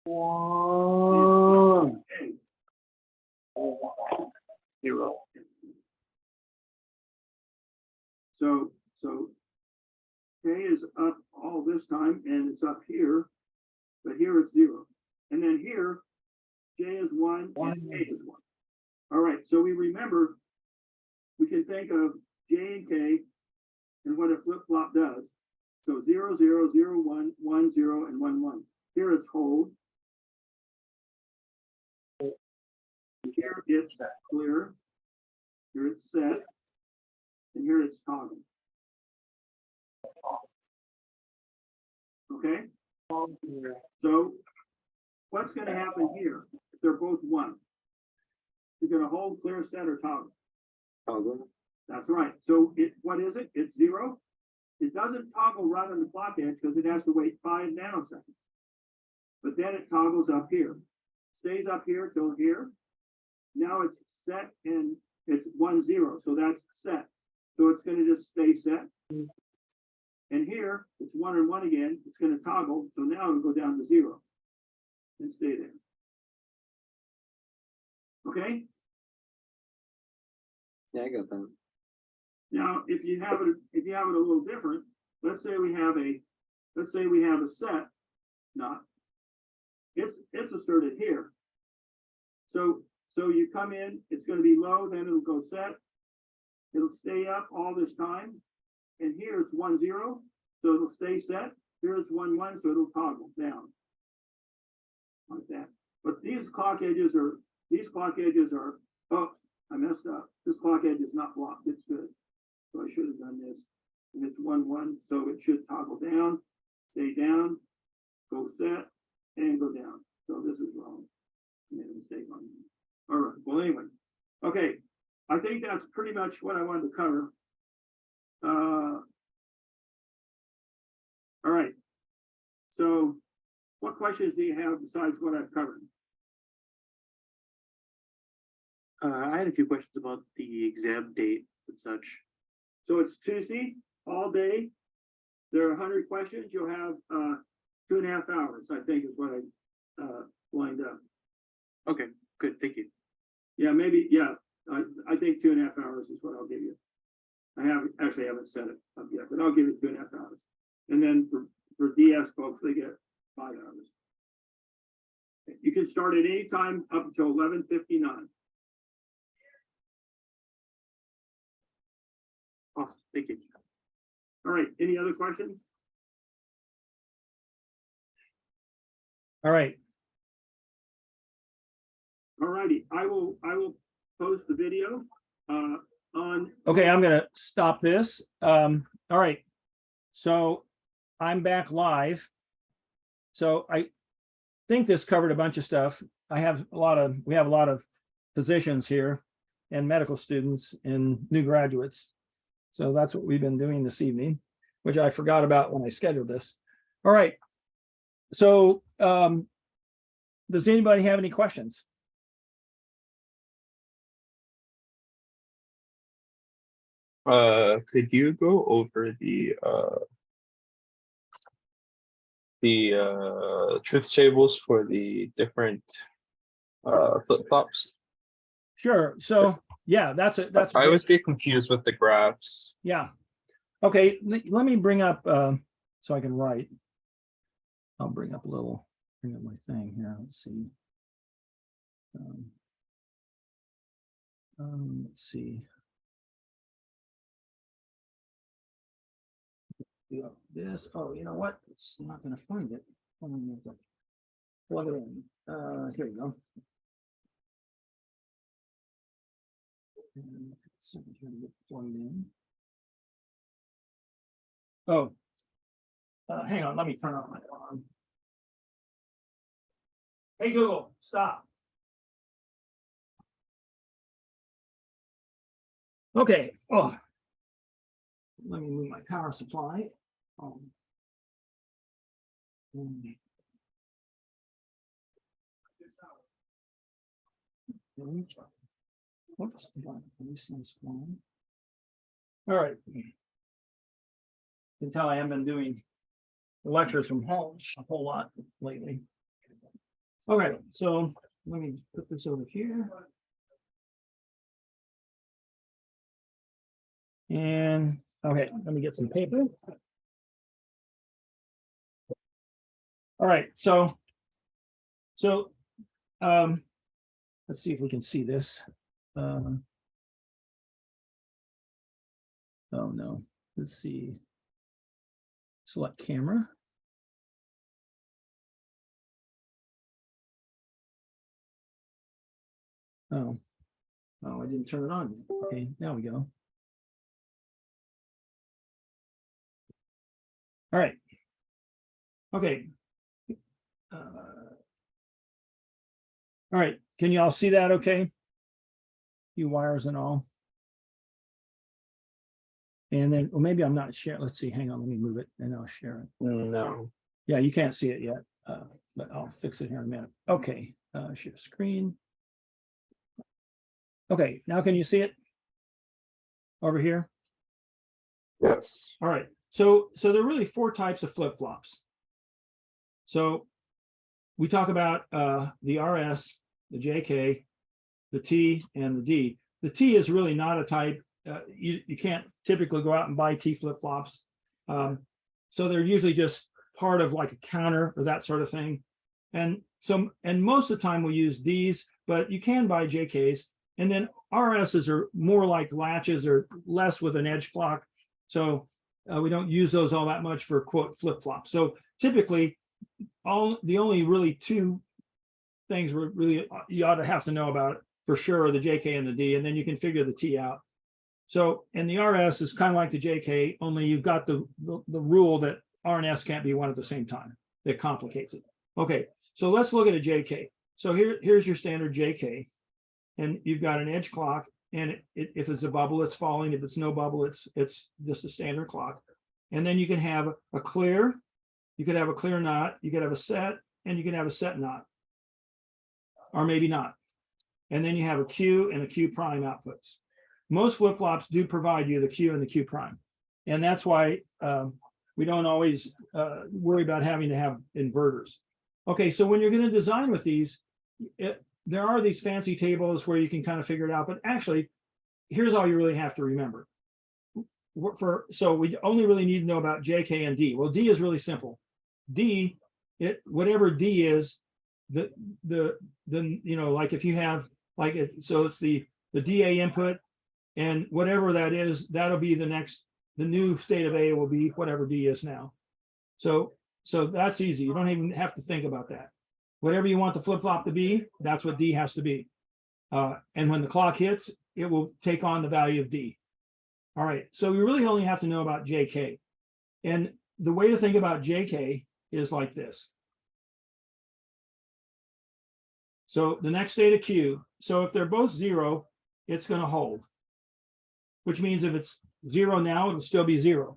One. K. 0. So K is up all this time and it's up here, but here it's 0. And then here, J is 1 and K is 1. All right, so we remember, we can think of J and K and what a flip-flop does. So 0, 0, 0, 1, 1, 0, and 1, 1. Here it's hold. Here it's clear. Here it's set. And here it's toggle. Okay? So what's going to happen here if they're both 1? You're going to hold, clear, set, or toggle. Toggle. That's right. So what is it? It's 0. It doesn't toggle right on the clock edge because it has to wait 5 nanoseconds. But then it toggles up here. Stays up here till here. Now it's set and it's 1, 0. So that's set. So it's going to just stay set. And here it's 1 and 1 again. It's going to toggle. So now it'll go down to 0 and stay there. Okay? Yeah, I got that. Now, if you have it a little different, let's say we have a set knot. It's asserted here. So you come in, it's going to be low, then it'll go set. It'll stay up all this time. And here it's 1, 0, so it'll stay set. Here it's 1, 1, so it'll toggle down. Like that. But these clock edges are, oh, I messed up. This clock edge is not blocked. It's good. So I should have done this. And it's 1, 1, so it should toggle down, stay down, go set, and go down. So this is wrong. I made a mistake on it. All right. Well, anyway. Okay. I think that's pretty much what I wanted to cover. All right. So what questions do you have besides what I've covered? I had a few questions about the exam date and such. So it's Tuesday, all day. There are 100 questions. You'll have 2.5 hours, I think is what I lined up. Okay, good, thank you. Yeah, maybe, yeah. I think 2.5 hours is what I'll give you. I haven't set it up yet, but I'll give you 2.5 hours. And then for DS folks, they get 5 hours. You can start at any time up until 11:59. Awesome, thank you. All right, any other questions? All right. All righty, I will post the video on. Okay, I'm gonna stop this. All right. So I'm back live. So I think this covered a bunch of stuff. We have a lot of physicians here and medical students and new graduates. So that's what we've been doing this evening, which I forgot about when I scheduled this. All right. So does anybody have any questions? Could you go over the truth tables for the different flip-flops? Sure. So yeah, that's I always get confused with the graphs. yeah. Okay, let me bring up so I can write. I'll bring up my thing here. Let's see. Let's see. This. Oh, you know what? It's not going to find it. Plug it in. Here you go. And so I'm trying to get plugged in. Oh, hang on, let me turn on my alarm. Hey, Google, stop. Okay, oh. Let me move my power supply. Mm. Oops, these things flying. All right. You can tell I haven't been doing lectures from home a whole lot lately. All right, so let me put this over here. And okay, let me get some paper. All right, so let's see if we can see this. Oh no, let's see. Select camera. Oh, I didn't turn it on. Okay, now we go. All right. Okay. All right, can you all see that okay? Few wires and all. And then, well, maybe I'm not sharing. Let's see, hang on, let me move it and I'll share it. No. Yeah, you can't see it yet, but I'll fix it here in a minute. Okay, share screen. Okay, now can you see it? Over here? Yes. All right, so there are really 4 types of flip-flops. So we talk about the RS, the JK, the T, and the D. The T is really not a type. You can't typically go out and buy T flip-flops. So they're usually just part of like a counter or that sort of thing. And most of the time we use Ds, but you can buy JKs. And then RSs are more like latches or less with an edge clock. So we don't use those all that much for quote flip-flops. So typically the only really 2 things really you ought to have to know about for sure are the JK and the D, and then you can figure the T out. So, and the RS is kind of like the JK, only you've got the rule that R and S can't be one at the same time. That complicates it. Okay, so let's look at a JK. So here's your standard JK, and you've got an edge clock, and if it's a bubble, it's falling. If it's no bubble, it's just a standard clock. And then you can have a clear, you could have a clear knot, you could have a set, and you can have a set knot, or maybe not. And then you have a Q and a Q prime outputs. Most flip-flops do provide you the Q and the Q prime. And that's why we don't always worry about having to have inverters. Okay, so when you're going to design with these, there are these fancy tables where you can kind of figure it out. But actually, here's all you really have to remember. So we only really need to know about JK and D. Well, D is really simple. D, whatever D is, the you know, like if you have like it, so it's the DA input, and whatever that is, that'll be the new state of A will be whatever D is now. So that's easy. You don't even have to think about that. Whatever you want the flip-flop to be, that's what D has to be. And when the clock hits, it will take on the value of D. All right, so we really only have to know about JK. And the way to think about JK is like this. So the next state of Q, so if they're both 0, it's going to hold, which means if it's 0 now, it'll still be 0.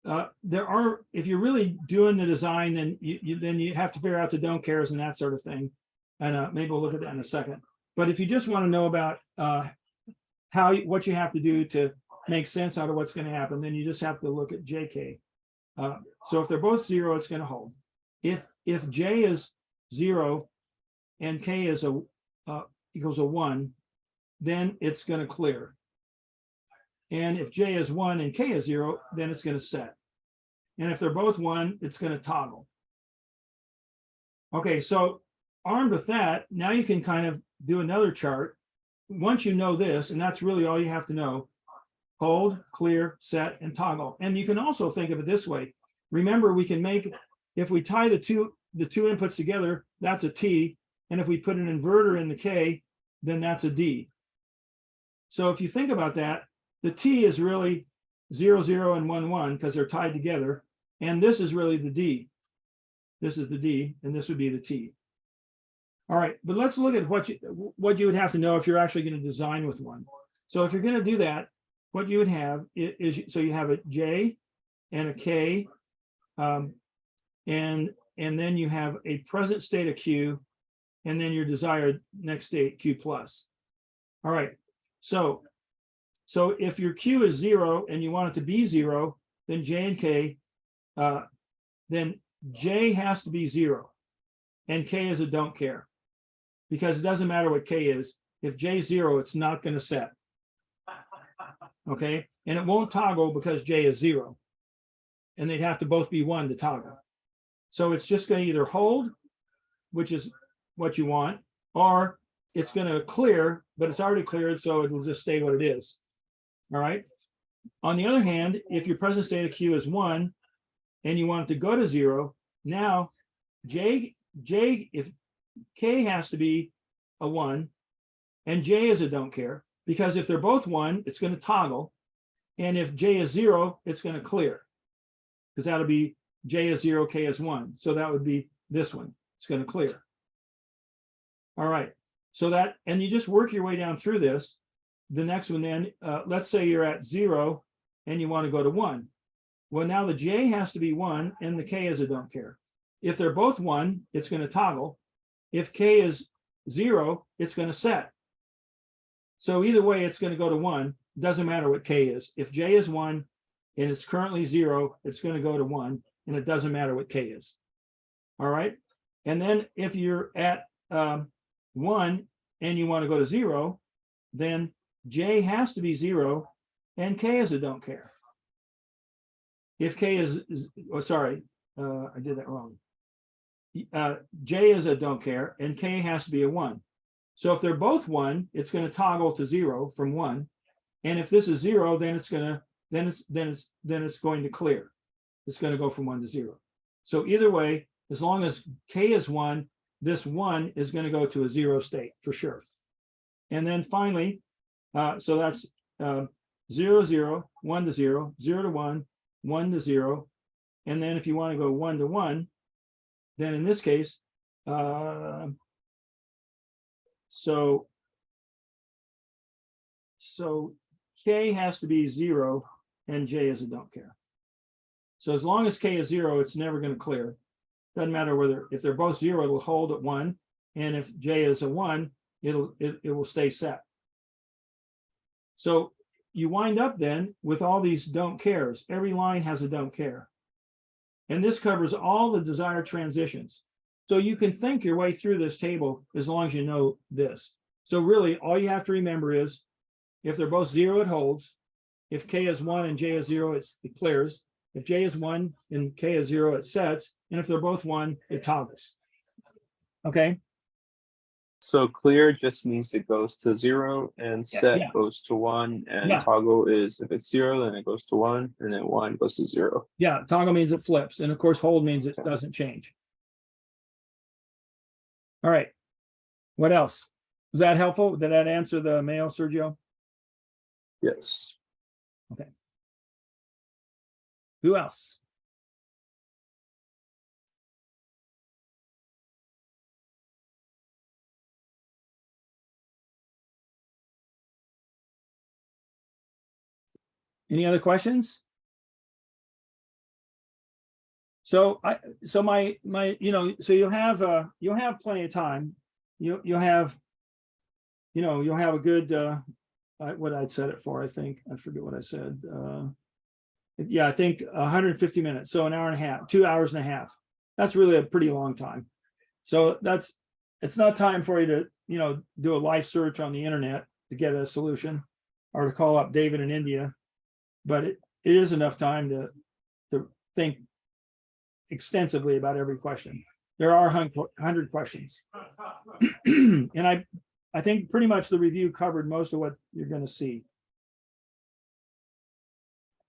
If you're really doing the design, then you have to figure out the don't cares and that sort of thing. And maybe we'll look at that in a second. But if you just want to know about what you have to do to make sense out of what's going to happen, then you just have to look at JK. So if they're both 0, it's going to hold. If J is 0 and K is equals a 1, then it's going to clear. And if J is 1 and K is 0, then it's going to set. And if they're both 1, it's going to toggle. Okay, so armed with that, now you can kind of do another chart. Once you know this, and that's really all you have to know, hold, clear, set, and toggle. And you can also think of it this way. Remember, we can make, if we tie the two inputs together, that's a T. And if we put an inverter in the K, then that's a D. So if you think about that, the T is really 0, 0, and 1, 1 because they're tied together. And this is really the D. This is the D, and this would be the T. All right, but let's look at what you would have to know if you're actually going to design with one. So if you're going to do that, what you would have is so you have a J and a K, and then you have a present state of Q, and then your desired next state Q plus. All right, so if your Q is 0 and you want it to be 0, then J and K, then J has to be 0, and K is a don't care, because it doesn't matter what K is. If J is 0, it's not going to set. Okay, and it won't toggle because J is 0, and they'd have to both be 1 to toggle. So it's just going to either hold, which is what you want, or it's going to clear, but it's already cleared, so it will just stay what it is. All right. On the other hand, if your present state of Q is 1 and you want it to go to 0, now J, if K has to be a 1 and J is a don't care, because if they're both 1, it's going to toggle. And if J is 0, it's going to clear, because that'll be J is 0, K is 1. So that would be this one. It's going to clear. All right. So that, and you just work your way down through this. The next one then, let's say you're at 0 and you want to go to 1. Well, now the J has to be 1 and the K is a don't care. If they're both 1, it's going to toggle. If K is 0, it's going to set. So either way, it's going to go to 1. Doesn't matter what K is. If J is 1 and it's currently 0, it's going to go to 1, and it doesn't matter what K is. All right. And then if you're at 1 and you want to go to 0, then J has to be 0 and K is a don't care. If K is oh, sorry, I did that wrong. J is a don't care and K has to be a 1. So if they're both 1, it's going to toggle to 0 from 1. And if this is 0, then it's going to clear. It's going to go from 1 to 0. So either way, as long as K is 1, this 1 is going to go to a 0 state for sure. And then finally, so that's 0, 0, 1 to 0, 0 to 1, 1 to 0. And then if you want to go 1 to 1, then in this case, so K has to be 0 and J is a don't care. So as long as K is 0, it's never going to clear. Doesn't matter whether, if they're both 0, it will hold at 1. And if J is a 1, it will stay set. So you wind up then with all these don't cares. Every line has a don't care. And this covers all the desired transitions. So you can think your way through this table as long as you know this. So really, all you have to remember is if they're both 0, it holds. If K is 1 and J is 0, it clears. If J is 1 and K is 0, it sets. And if they're both 1, it toggles. Okay. So clear just means it goes to 0 and set goes to 1, and toggle is if it's 0, then it goes to 1, and then 1 goes to 0. Yeah, toggle means it flips. And of course, hold means it doesn't change. All right. What else? Was that helpful? Did that answer the mail, Sergio? Yes. Okay. Who else? Any other questions? So you'll have plenty of time. You'll have a good what I'd set it for. I think I forget what I said. I think 150 minutes. So an hour and a half, 2 hours and a half. That's really a pretty long time. So it's not time for you to do a life search on the internet to get a solution or to call up David in India. But it is enough time to think extensively about every question. There are 100 questions. And I think pretty much the review covered most of what you're going to see.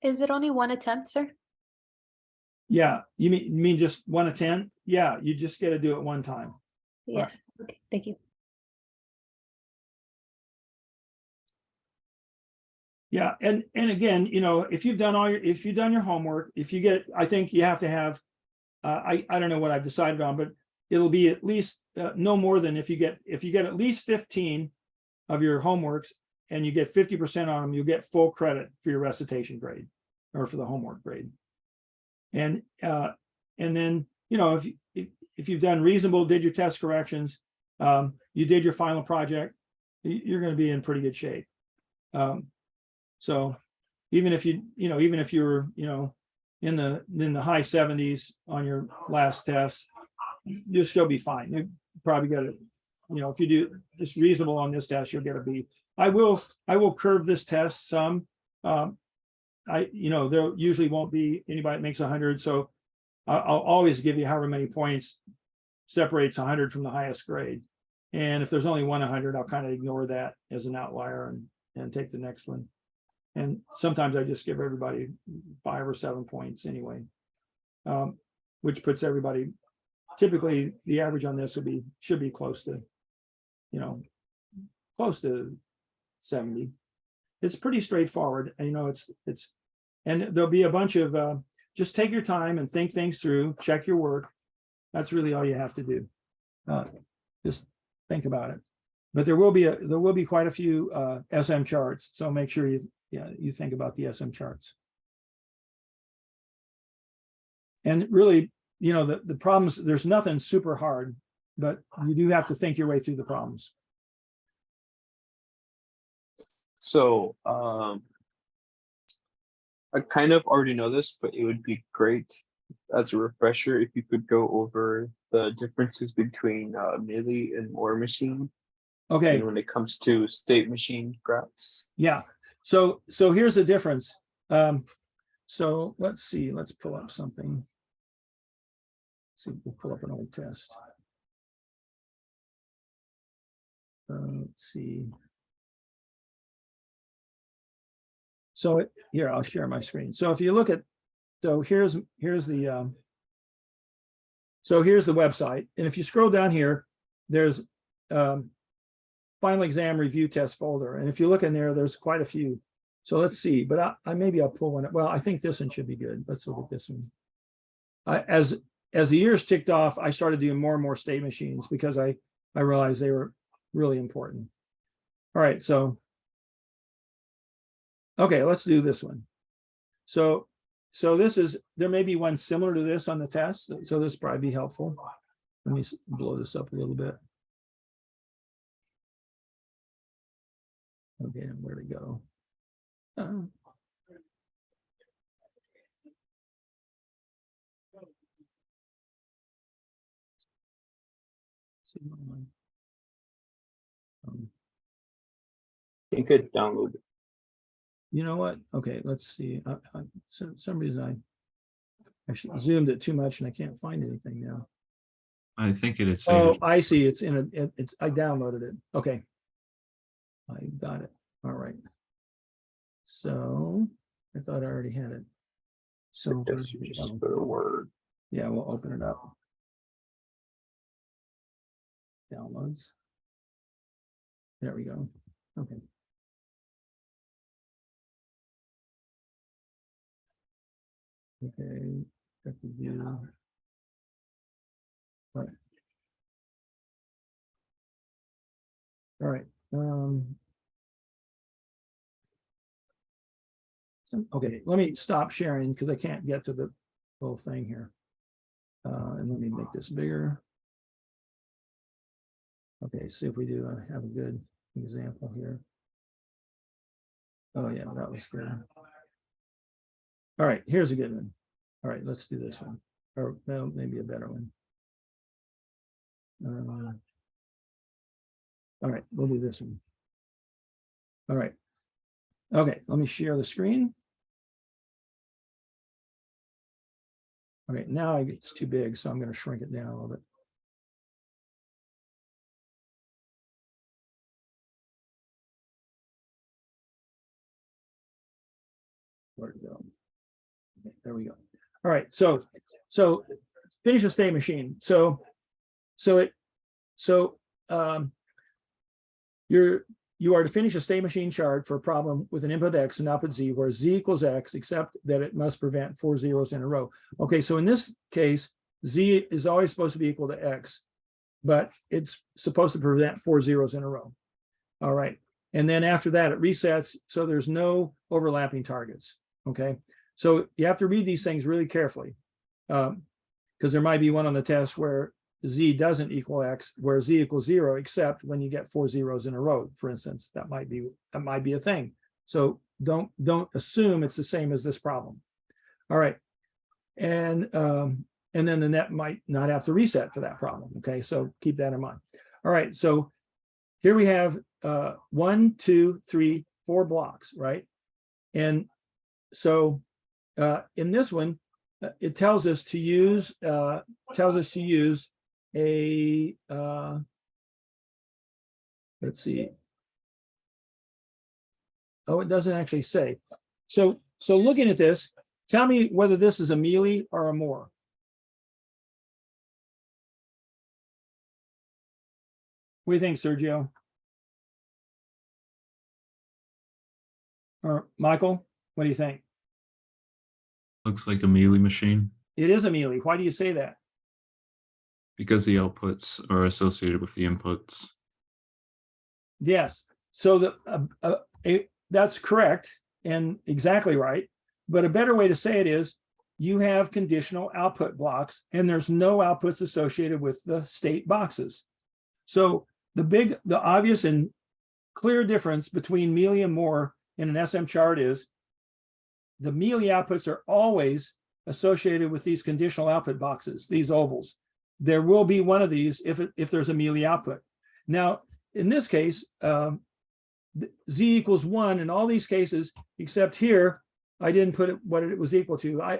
Is it only one attempt, sir? Yeah, you mean just 1 of 10? Yeah, you just got to do it one time. Yes. Okay, thank you. Yeah, and again, if you've done your homework, if you get, I think you have to have, I don't know what I've decided on, but it'll be at least no more than if you get at least 15 of your homeworks and you get 50% on them, you'll get full credit for your recitation grade or for the homework grade. And then, if you've done reasonable, did your test corrections, you did your final project, you're going to be in pretty good shape. So even if you're, in the high 70s on your last test, you'll still be fine. You probably got it. If you do just reasonable on this test, you'll get a B. I will curve this test some. There usually won't be anybody that makes 100. So I'll always give you however many points separates 100 from the highest grade. And if there's only 100, I'll kind of ignore that as an outlier and take the next one. And sometimes I just give everybody 5 or 7 points anyway, which puts everybody, typically the average on this should be close to 70. It's pretty straightforward. And, and there'll be a bunch of, just take your time and think things through, check your work. That's really all you have to do. Just think about it. But there will be quite a few SM charts. So make sure you think about the SM charts. And really, the problems, there's nothing super hard, but you do have to think your way through the problems. So I kind of already know this, but it would be great as a refresher if you could go over the differences between Mealy and Moore machine. Okay. And when it comes to state machine graphs. Yeah. So here's the difference. So let's see. Let's pull up something. See, we'll pull up an old test. Let's see. So here, I'll share my screen. So if you look at, here's the website. And if you scroll down here, there's final exam review test folder. And if you look in there, there's quite a few. So let's see, but maybe I'll pull one. Well, I think this one should be good. Let's look at this one. As the years ticked off, I started doing more and more state machines because I realized they were really important. All right, so okay, let's do this one. So there may be one similar to this on the test. So this probably be helpful. Let me blow this up a little bit. Okay, where to go? You could download it. You know what? Okay, let's see. Some reason I actually zoomed it too much and I can't find anything now. I think it is. Oh, I see. It's in I downloaded it. Okay. I got it. All right. So I thought I already had it. So I guess you just put a word. Yeah, we'll open it up. Downloads. There we go. Okay. Okay. Check the view. All right. All right. Okay, let me stop sharing because I can't get to the whole thing here. And let me make this bigger. Okay, see if we do have a good example here. Oh yeah, that was good. All right, here's a good one. All right, let's do this one. Or well, maybe a better one. All right, we'll do this one. All right. Okay, let me share the screen. Okay, now it's too big, so I'm going to shrink it down a little bit. Where to go? Okay, there we go. All right, so finish a state machine. So you are to finish a state machine chart for a problem with an input X and output Z, where Z equals X, except that it must prevent 4 zeros in a row. Okay, so in this case, Z is always supposed to be equal to X, but it's supposed to prevent 4 zeros in a row. All right. And then after that, it resets, so there's no overlapping targets. Okay. So you have to read these things really carefully, because there might be one on the test where Z doesn't equal X, where Z equals 0, except when you get 4 zeros in a row, for instance. That might be a thing. So don't assume it's the same as this problem. All right. And then the net might not have to reset for that problem. Okay, so keep that in mind. All right, so here we have 1, 2, 3, 4 blocks, right? And so in this one, it tells us to use a let's see. Oh, it doesn't actually say. So looking at this, tell me whether this is a mealy or a more. What do you think, Sergio? Or Michael, what do you think? Looks like a mealy machine It is a mealy. Why do you say that? because the outputs are associated with the inputs. Yes. So that's correct and exactly right. But a better way to say it is you have conditional output blocks and there's no outputs associated with the state boxes. So the obvious and clear difference between mealy and more in an SM chart is the mealy outputs are always associated with these conditional output boxes, these ovals. There will be one of these if there's a mealy output. Now, in this case, Z equals 1 in all these cases, except here, I didn't put what it was equal to.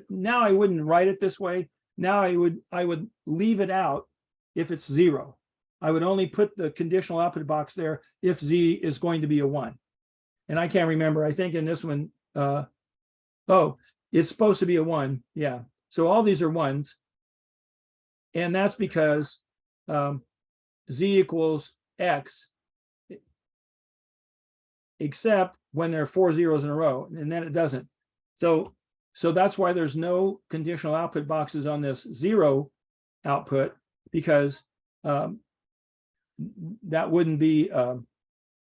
Now I wouldn't write it this way. Now I would leave it out if it's 0. I would only put the conditional output box there if Z is going to be a 1. And I can't remember, I think in this one, oh, it's supposed to be a 1. Yeah. So all these are 1s. And that's because Z equals X, except when there are 4 zeros in a row, and then it doesn't. So that's why there's no conditional output boxes on this 0 output, because that wouldn't be, that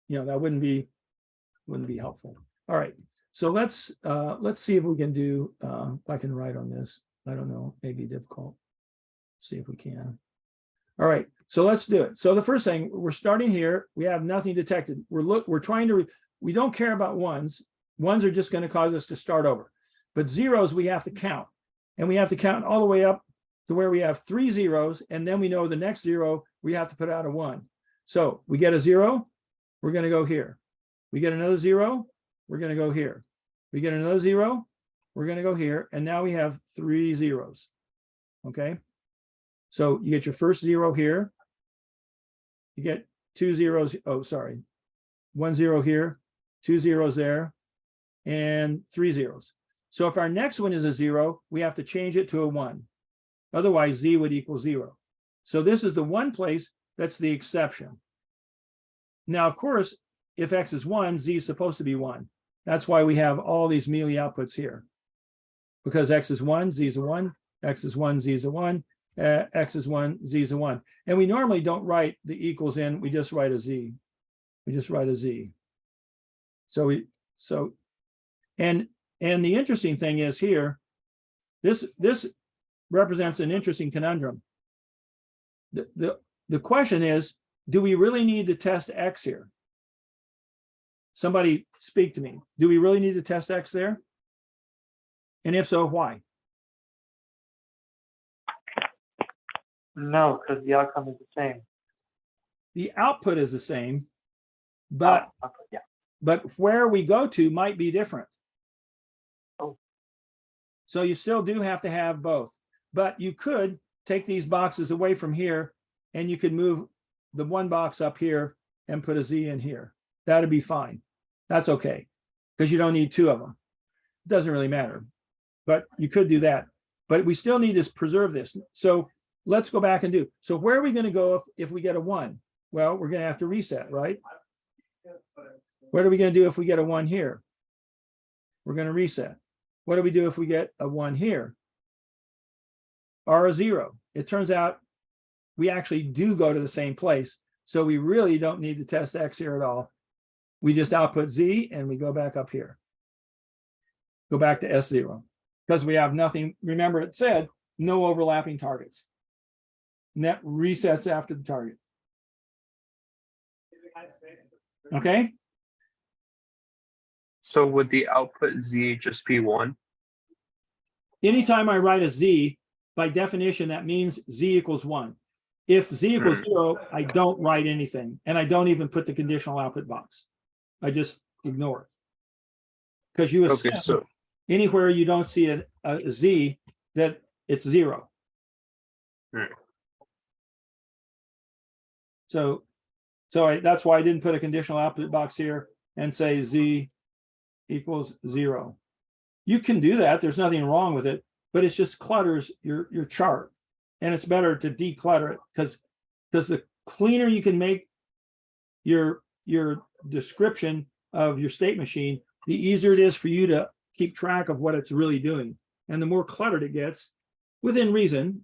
wouldn't be helpful. All right. So let's see if we can do, if I can write on this. I don't know, maybe difficult. See if we can. All right, so let's do it. So the first thing, we're starting here. We have nothing detected. We're trying to, we don't care about 1s. 1s are just going to cause us to start over. But 0s we have to count. And we have to count all the way up to where we have 3 zeros. And then we know the next 0, we have to put out a 1. So we get a 0, we're going to go here. We get another 0, we're going to go here. We get another 0, we're going to go here. And now we have 3 zeros. Okay. So you get your first 0 here. You get 2 zeros. Oh, sorry. 1 0 here, 2 zeros there, and 3 zeros. So if our next one is a 0, we have to change it to a 1. Otherwise, Z would equal 0. So this is the one place that's the exception. Now, of course, if X is 1, Z is supposed to be 1. That's why we have all these mealy outputs here. Because X is 1, Z is a 1, X is 1, Z is a 1. X is 1, Z is a 1. And we normally don't write the equals in, we just write a Z. We just write a Z. And the interesting thing is here, this represents an interesting conundrum. The question is, do we really need to test X here? Somebody speak to me. Do we really need to test X there? And if so, why? No, because the outcome is the same. The output is the same, but Yeah. but where we go to might be different. Oh. So you still do have to have both, but you could take these boxes away from here and you could move the one box up here and put a Z in here. That'd be fine. That's okay, because you don't need 2 of them. It doesn't really matter, but you could do that. But we still need to preserve this. So let's go back and do. So where are we going to go if we get a 1? Well, we're going to have to reset, right? What are we going to do if we get a 1 here? We're going to reset. What do we do if we get a 1 here? Or a 0? It turns out we actually do go to the same place. So we really don't need to test X here at all. We just output Z and we go back up here. Go back to S0 because we have nothing. Remember, it said no overlapping targets. Net resets after the target. Okay. So would the output Z just be 1? Anytime I write a Z, by definition, that means Z equals 1. If Z equals 0, I don't write anything, and I don't even put the conditional output box. I just ignore it. Because you assume anywhere you don't see a Z, that it's 0. So that's why I didn't put a conditional output box here and say Z equals 0. You can do that. There's nothing wrong with it, but it just clutters your chart. And it's better to declutter it because the cleaner you can make your description of your state machine, the easier it is for you to keep track of what it's really doing. And the more cluttered it gets, within reason,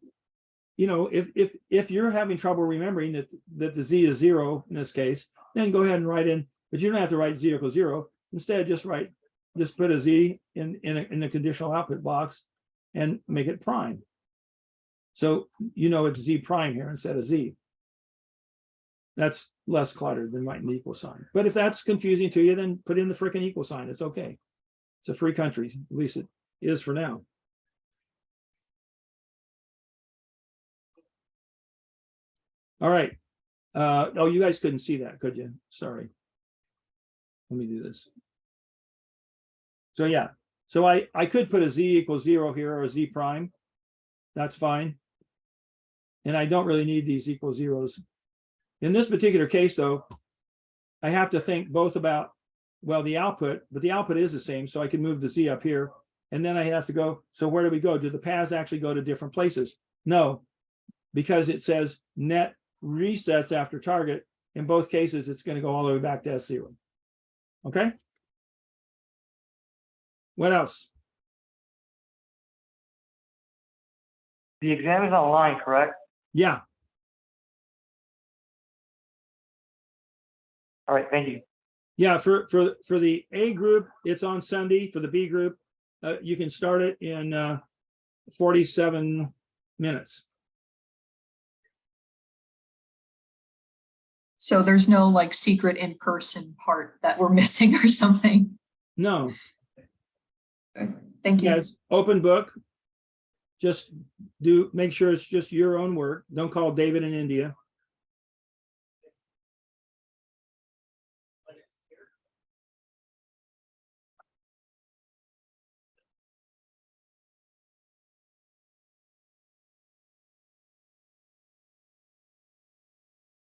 you know, if you're having trouble remembering that the Z is 0 in this case, then go ahead and write in, but you don't have to write Z equals 0. Instead, just put a Z in the conditional output box and make it prime. So you know it's Z prime here instead of Z. That's less cluttered than writing the equal sign. But if that's confusing to you, then put in the frickin' equal sign. It's okay. It's a free country. At least it is for now. All right. Oh, you guys couldn't see that, could you? Sorry. Let me do this. So yeah. So I could put a Z equals 0 here or a Z prime. That's fine. And I don't really need these equal zeros. In this particular case, though, I have to think both about, well, the output, but the output is the same, so I can move the Z up here. And then I have to go, so where do we go? Do the paths actually go to different places? No, because it says net resets after target. In both cases, it's going to go all the way back to S0. Okay? What else? The exam is online, correct? Yeah. All right, thank you. Yeah, for the A group, it's on Sunday. For the B group, you can start it in 47 minutes. So there's no like secret in-person part that we're missing or something. No. Thank you. Yeah, it's open book. Just make sure it's just your own work. Don't call David in India.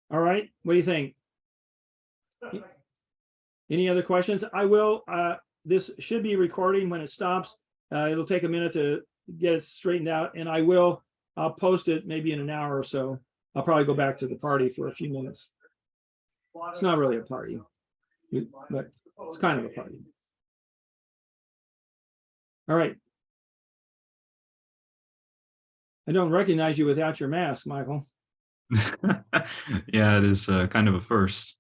All right, what do you think? Any other questions? I will, this should be recording when it stops. It'll take a minute to get it straightened out, and I'll post it maybe in an hour or so. I'll probably go back to the party for a few minutes. It's not really a party, but it's kind of a party. All right. I don't recognize you without your mask, Michael. Yeah, it is kind of a first.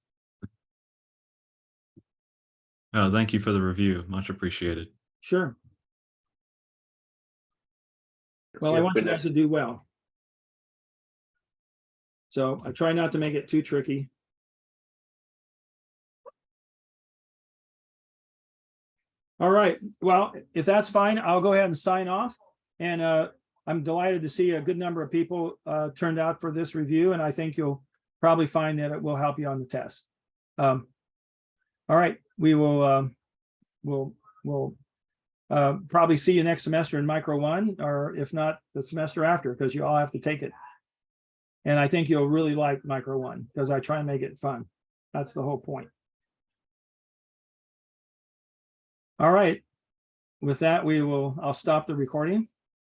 Thank you for the review. Much appreciated. Sure. Well, I want you guys to do well. So I try not to make it too tricky. All right. Well, if that's fine, I'll go ahead and sign off. And I'm delighted to see a good number of people turned out for this review. And I think you'll probably find that it will help you on the test. All right. We will we'll probably see you next semester in Micro 1, or if not the semester after, because you all have to take it. And I think you'll really like Micro 1 because I try and make it fun. That's the whole point. All right. With that, I'll stop the recording.